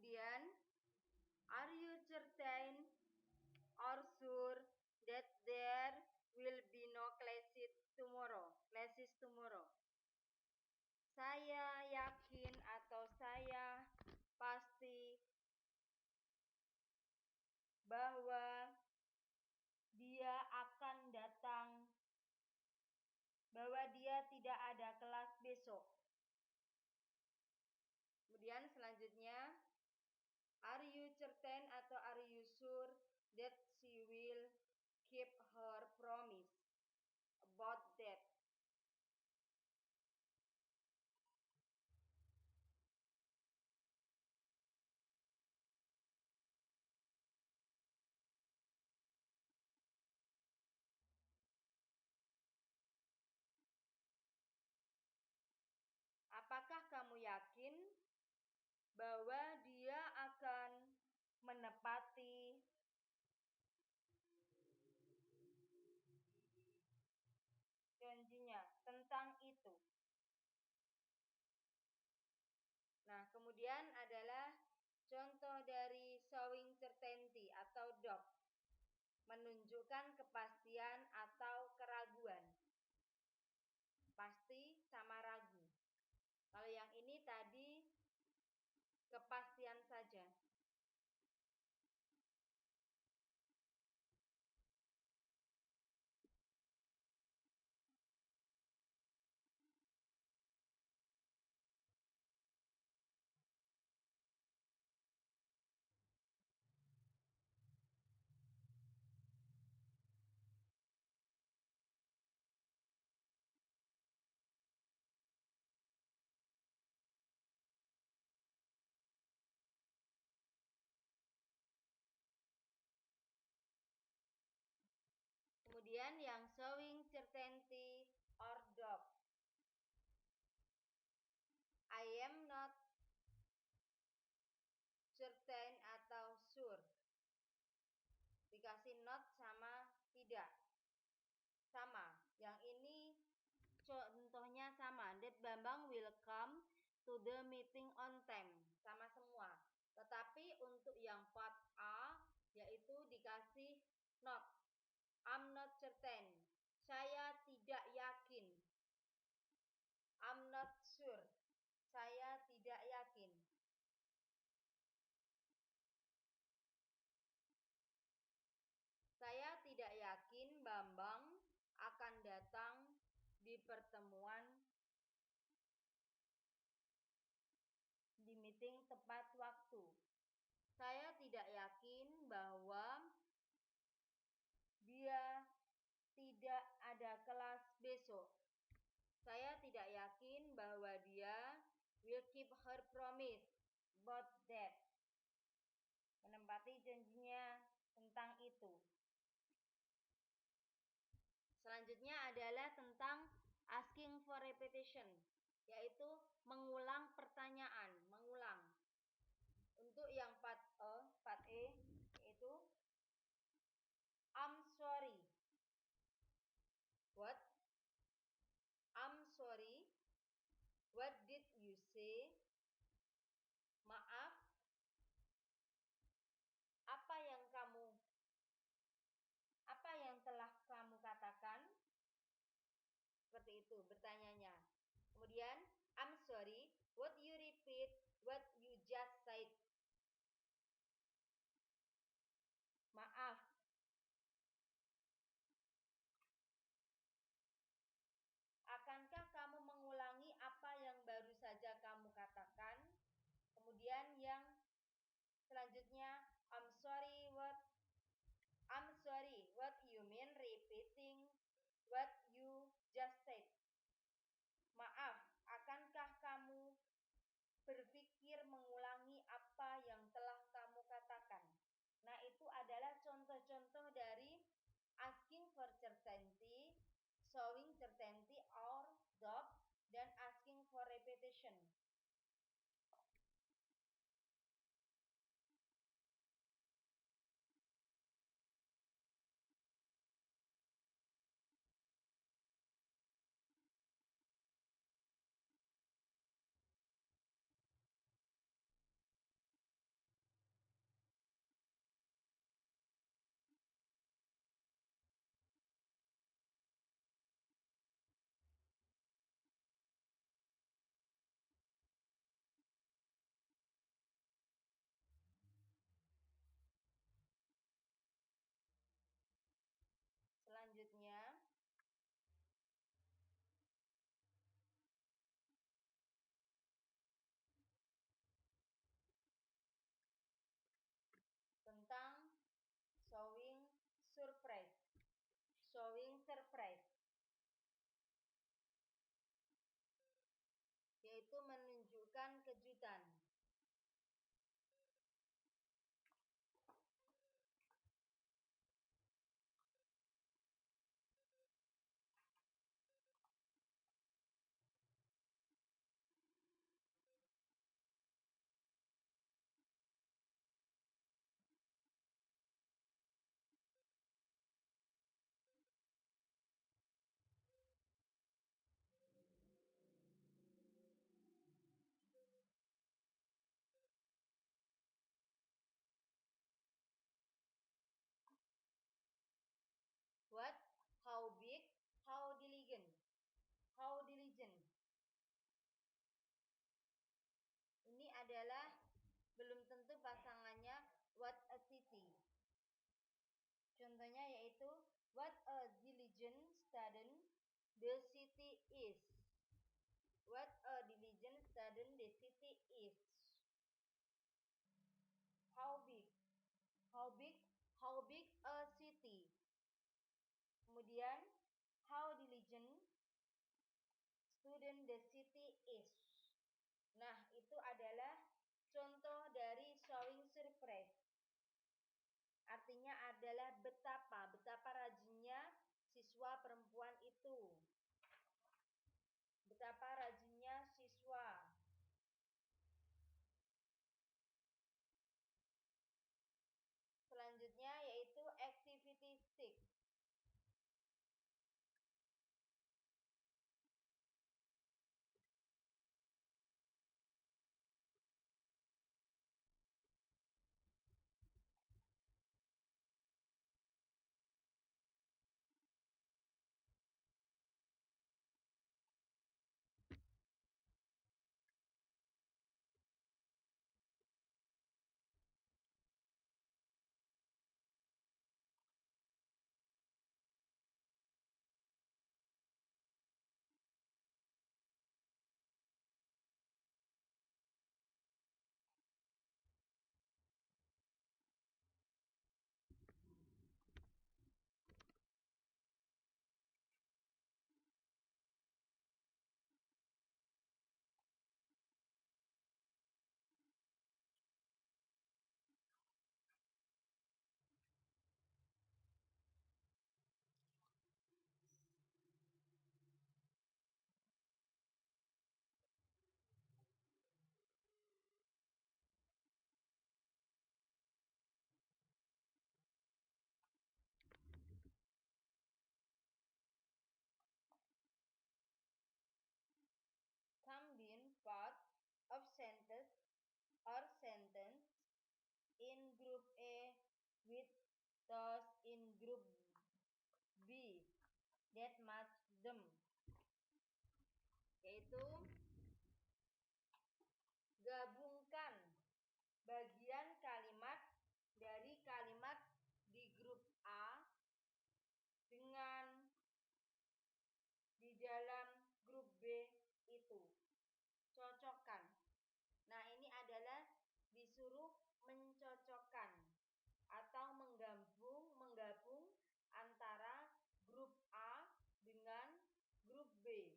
Kemudian, are you certain or sure that there will be no classes tomorrow? Saya yakin atau saya pasti bahwa dia akan datang, bahwa dia tidak ada kelas besok. Kemudian selanjutnya, are you certain atau are you sure that she will keep her promise about that? Apakah kamu yakin bahwa dia akan menepati janjinya tentang itu? Nah, kemudian adalah contoh dari showing certainty atau doubt, menunjukkan kepastian atau keraguan. Pasti sama ragu. Kalau yang ini tadi kepastian saja. Kemudian yang showing certainty or doubt. I am not certain atau sure. Dikasih not sama tidak. Sama. Yang ini contohnya sama. That Bambang will come to the meeting on time. Sama semua. Tetapi untuk yang part A, yaitu dikasih not. I'm not certain. Saya tidak yakin. I'm not sure. Saya tidak yakin. Saya tidak yakin Bambang akan datang di pertemuan di meeting tepat waktu. Saya tidak yakin bahwa dia tidak ada kelas besok. Saya tidak yakin bahwa dia will keep her promise about that. Menempati janjinya tentang itu. Selanjutnya adalah tentang asking for repetition, yaitu mengulang pertanyaan, mengulang. say, maaf, apa yang telah kamu katakan? Seperti itu bertanyanya. Kemudian, I'm sorry, would you repeat what you just said? Maaf, akankah kamu mengulangi apa yang baru saja kamu katakan? Kemudian yang selanjutnya, I'm sorry, what you mean repeating what you just said? Maaf, akankah kamu berpikir mengulangi apa yang telah kamu katakan? Nah, itu adalah contoh-contoh dari asking for certainty, showing certainty or doubt, dan asking for repetition. Selanjutnya, tentang showing surprise. Showing surprise, yaitu menunjukkan kejutan. What? How big? How diligent? How diligent? Ini adalah belum tentu pasangannya what a city. Contohnya yaitu what a diligent student the city is. What a diligent student the city is. How big? How big? How big a city? Kemudian how diligent student the city is. Nah, itu adalah contoh dari showing surprise. Artinya adalah betapa rajinnya siswa perempuan itu. Betapa rajinnya siswa. Selanjutnya yaitu activity 6. with those in group B that match them. Yaitu gabungkan bagian kalimat dari kalimat di grup A dengan di dalam grup B itu. Cocokkan. Nah, ini adalah disuruh mencocokkan atau menggabung antara grup A dengan grup B.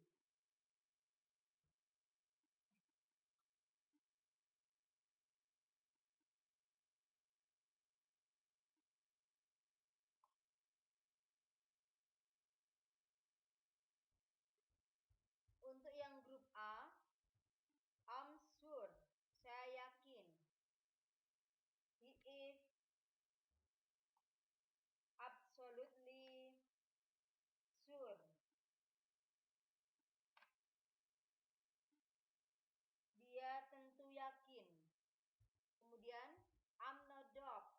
Untuk yang grup A, I'm sure, saya yakin. He is absolutely sure. Dia tentu yakin. Kemudian, I'm no doubt.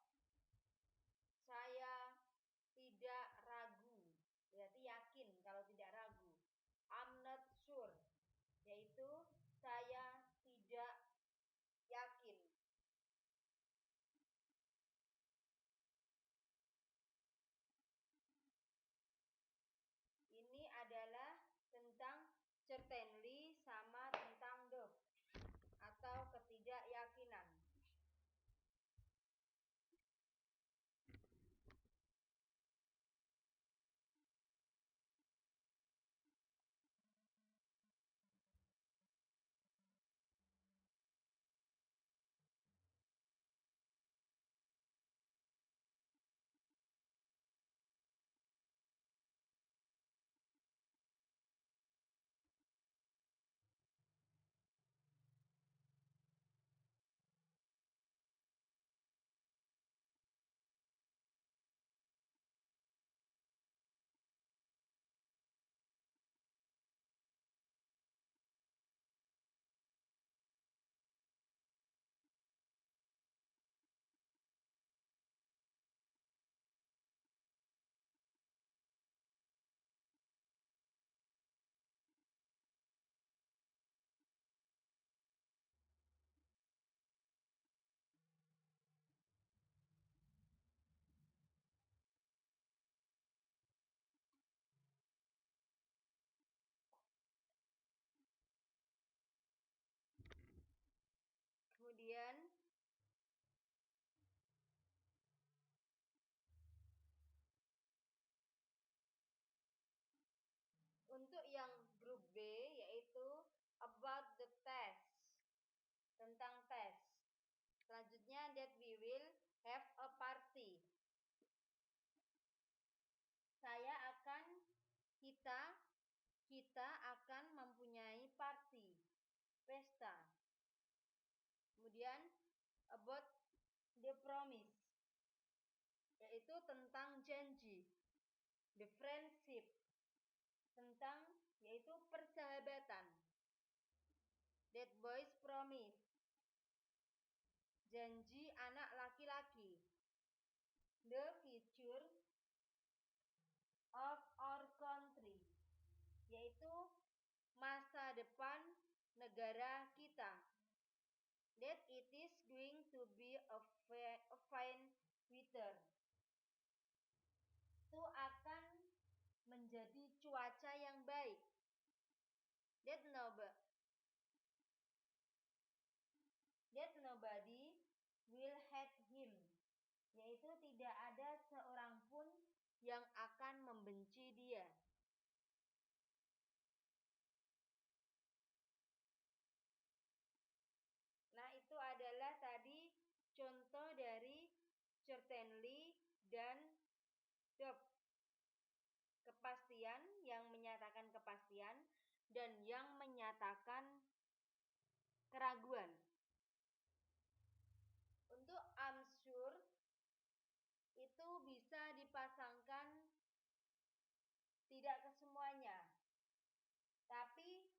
Saya tidak ragu. Berarti yakin kalau tidak ragu. I'm not sure. Yaitu saya tidak yakin. Ini adalah tentang certainly sama tentang doubt atau ketidakyakinan. Kemudian untuk yang grup B yaitu about the test. Tentang tes. Selanjutnya that we will have a party. Saya akan kita akan mempunyai party, pesta. Kemudian about the promise, yaitu tentang janji. The friendship, tentang yaitu persahabatan. That boy's promise, janji anak laki-laki. The future of our country, yaitu masa depan negara kita. That it is going to be a fine weather. Itu akan menjadi cuaca yang baik. That nobody will hate him. Yaitu tidak ada seorang pun yang akan membenci dia. Nah, itu adalah tadi contoh dari certainly dan doubt. Kepastian yang menyatakan kepastian dan yang menyatakan keraguan. Untuk I'm sure itu bisa dipasangkan tidak ke semuanya. Tapi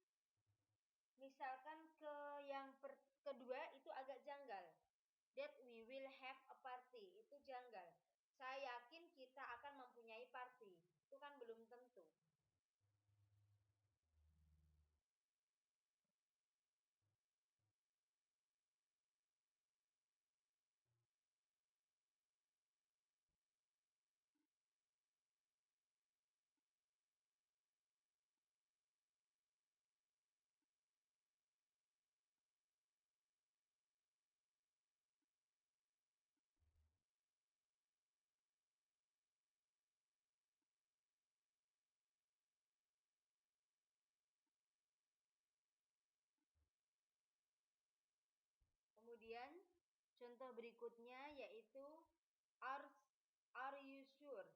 misalkan ke yang kedua itu agak janggal. That we will have a party. Itu janggal. Saya yakin kita akan mempunyai party. Itu kan belum tentu. Kemudian contoh berikutnya yaitu are, are you sure?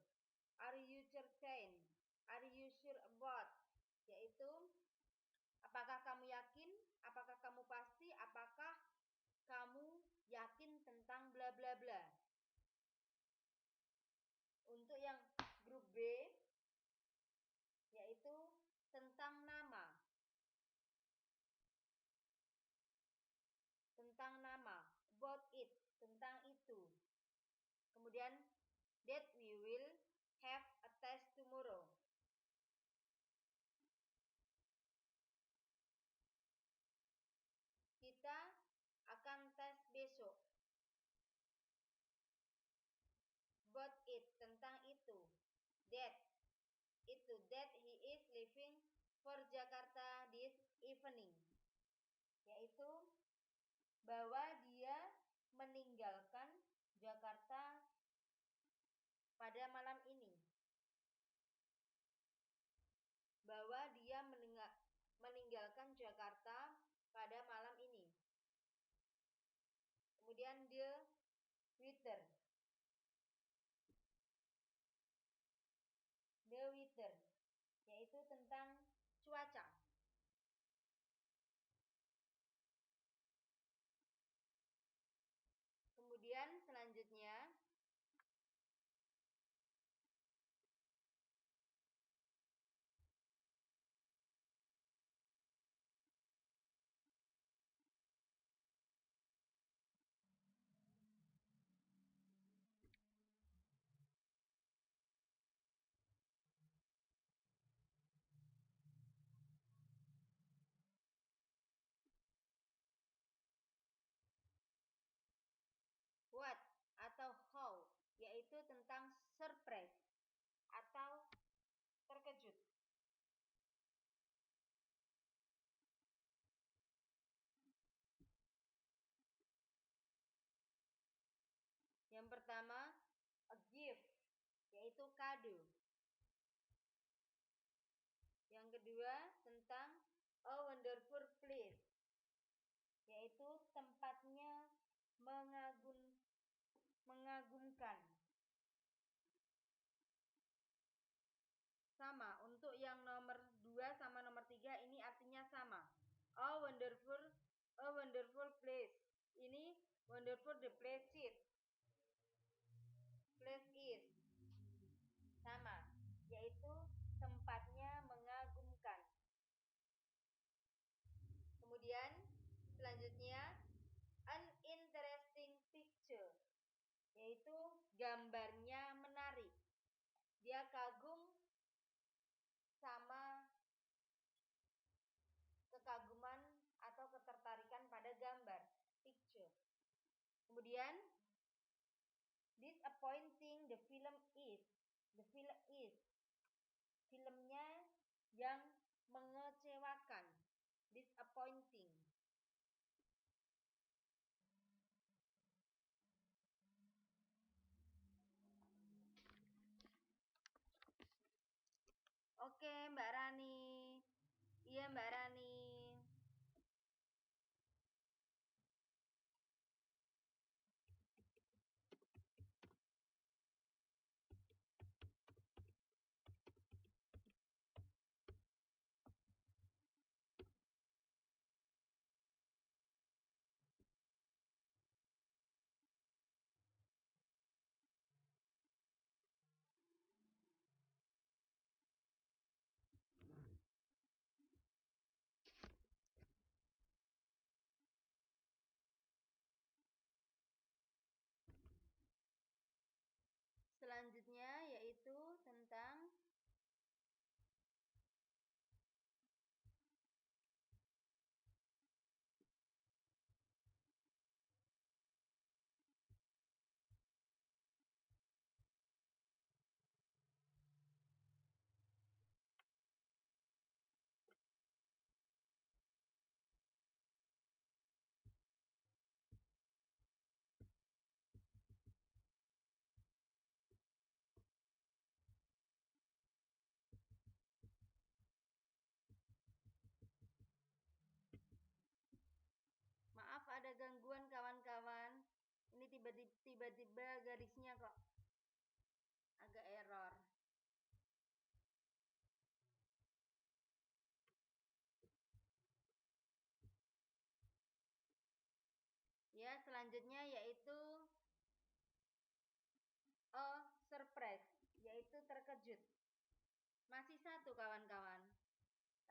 Are you certain? Are you sure about? Yaitu apakah kamu yakin? Apakah kamu pasti? Apakah kamu yakin tentang bla bla bla? Untuk yang grup B yaitu tentang nama. Tentang nama, about it, tentang itu. Kemudian that we will have a test tomorrow. Kita akan tes besok. About it, tentang itu. That itu, that he is leaving for Jakarta this evening. Yaitu bahwa dia meninggalkan Jakarta pada malam ini. Bahwa dia meninggalkan Jakarta pada malam ini. Kemudian the weather. The weather yaitu tentang cuaca. Kemudian selanjutnya what atau how yaitu tentang surprise atau terkejut. Yang pertama a gift yaitu kado. Yang kedua tentang a wonderful place yaitu tempatnya mengagumkan. Sama untuk yang nomor 2 sama nomor 3 ini artinya sama. A wonderful place. Ini wonderful the place is. Place is sama, yaitu tempatnya mengagumkan. Kemudian selanjutnya an interesting picture yaitu gambarnya menarik. Dia kagum sama kekaguman atau ketertarikan pada gambar picture. Kemudian disappointing the film is. The film is filmnya yang mengecewakan. Disappointing. Oke, Mbak Rani. Iya, Mbak Rani. gangguan kawan-kawan? Ini tiba-tiba garisnya kok agak error. Ya, selanjutnya yaitu surprise, yaitu terkejut. Masih satu kawan-kawan.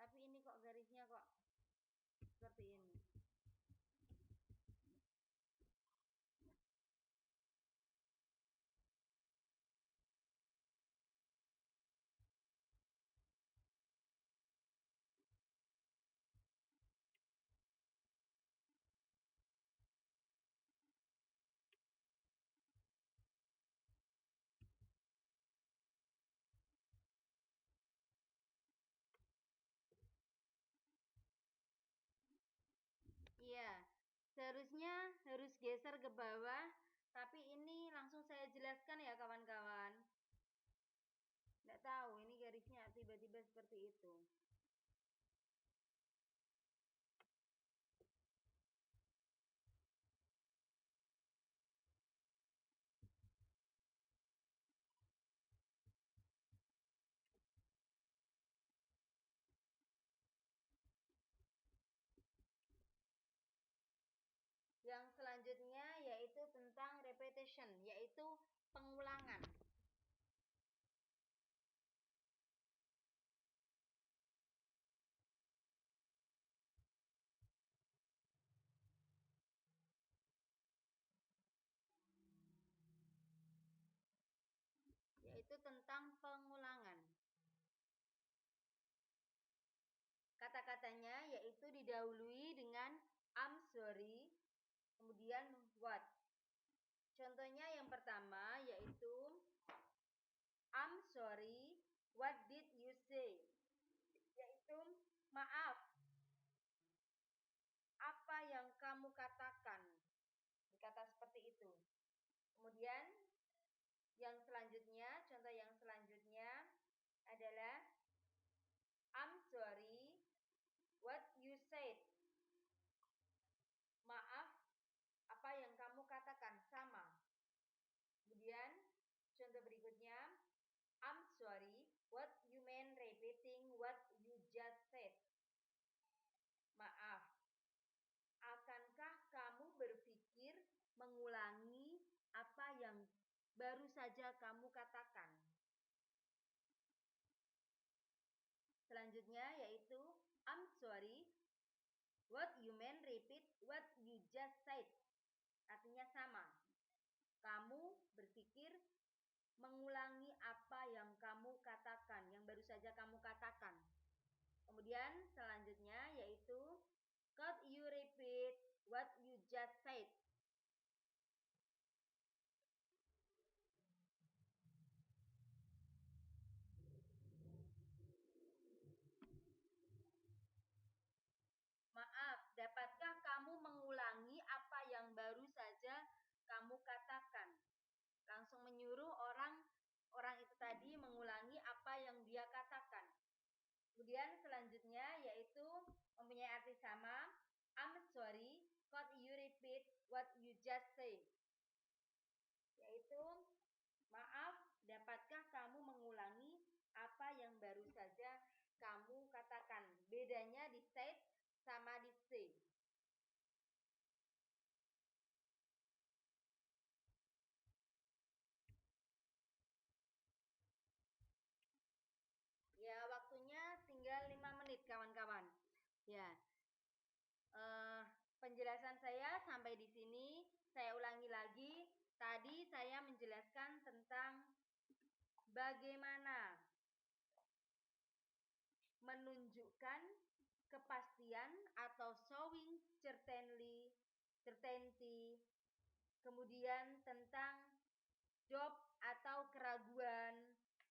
Tapi ini kok garisnya kok seperti ini. Iya, seharusnya harus geser ke bawah, tapi ini langsung saya jelaskan ya kawan-kawan. Nggak tahu, ini garisnya tiba-tiba seperti itu. Yang selanjutnya yaitu tentang repetition, yaitu pengulangan. Yaitu tentang pengulangan. Kata-katanya yaitu didahului dengan I'm sorry, kemudian what. Contohnya yang pertama yaitu I'm sorry, what did you say? Yaitu maaf, apa yang kamu katakan? Dikata seperti itu. Kemudian yang selanjutnya, contoh yang selanjutnya adalah I'm sorry, what you said. Maaf, apa yang kamu katakan, sama. Kemudian contoh berikutnya, I'm sorry, what you mean repeating what you just said. Maaf, akankah kamu berpikir mengulangi apa yang baru saja kamu katakan? Selanjutnya yaitu I'm sorry, what you mean repeat what you just said. Artinya sama. Kamu berpikir mengulangi apa yang kamu katakan, yang baru saja kamu katakan. Kemudian selanjutnya yaitu could you repeat what you just said. Maaf, dapatkah kamu mengulangi apa yang baru saja kamu katakan? Langsung menyuruh orang itu tadi mengulangi apa yang dia katakan. Kemudian selanjutnya yaitu mempunyai arti sama. I'm sorry, could you repeat what you just say? Yaitu maaf, dapatkah kamu mengulangi apa yang baru saja kamu katakan? Bedanya di said sama di say. Ya, waktunya tinggal 5 menit kawan-kawan. Ya, penjelasan saya sampai di sini. Saya ulangi lagi. Tadi saya menjelaskan tentang bagaimana menunjukkan kepastian atau showing certainty, kemudian tentang doubt atau keraguan,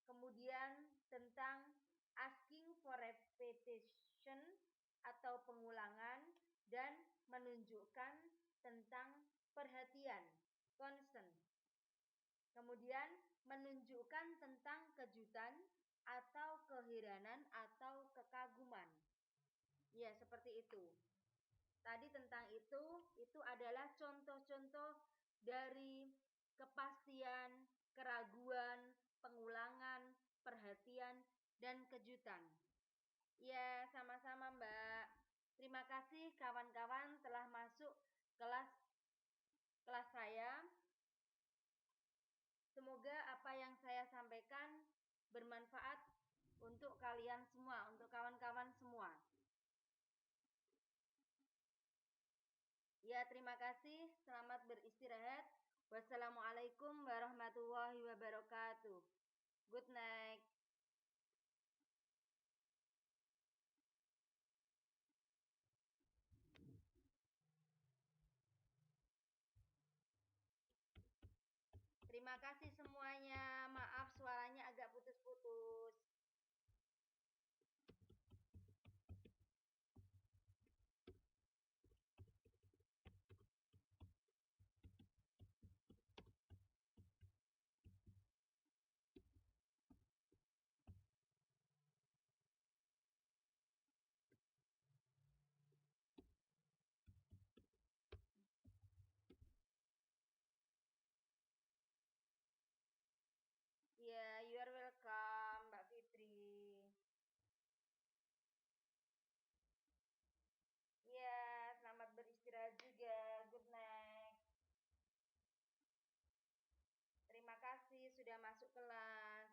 kemudian tentang asking for repetition atau pengulangan, dan menunjukkan tentang perhatian, concern. Kemudian menunjukkan tentang kejutan atau keheranan atau kekaguman. Ya, seperti itu. Tadi tentang itu adalah contoh-contoh dari kepastian, keraguan, pengulangan, perhatian, dan kejutan. Ya, sama-sama Mbak. Terima kasih kawan-kawan telah masuk kelas kelas saya. Semoga apa yang saya sampaikan bermanfaat untuk kalian semua, untuk kawan-kawan semua. Ya, terima kasih. Selamat beristirahat. Wassalamualaikum warahmatullahi wabarakatuh. Good night. Terima kasih semuanya. Maaf suaranya agak putus-putus. Ya, you are welcome, Mbak Fitri. Ya, selamat beristirahat juga. Good night. Terima kasih sudah masuk kelas.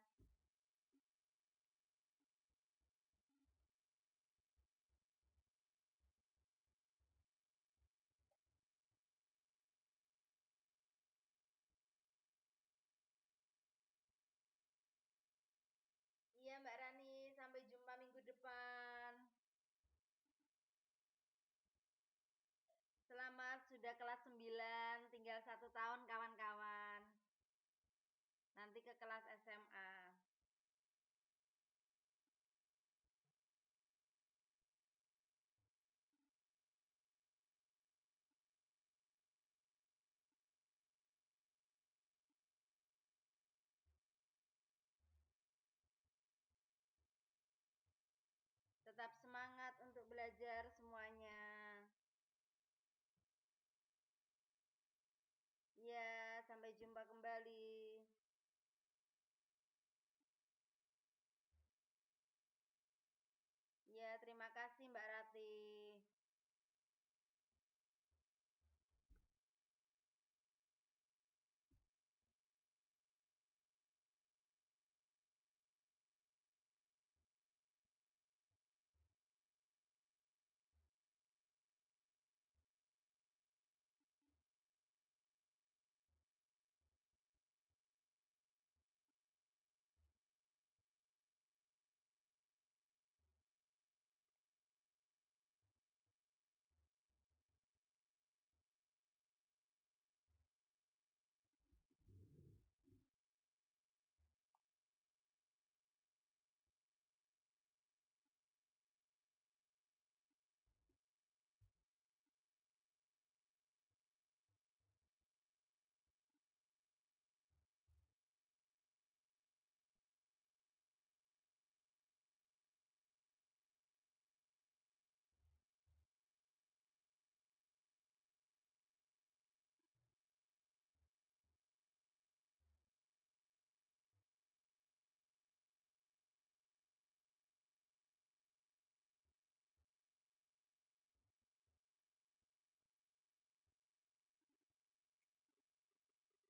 Iya, Mbak Rani, sampai jumpa minggu depan. Selamat sudah kelas 9, tinggal 1 tahun kawan-kawan. Nanti ke kelas SMA. Tetap semangat untuk belajar semuanya. Ya, sampai jumpa kembali. Ya, terima kasih Mbak Rati.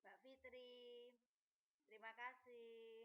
Mbak Fitri, terima kasih.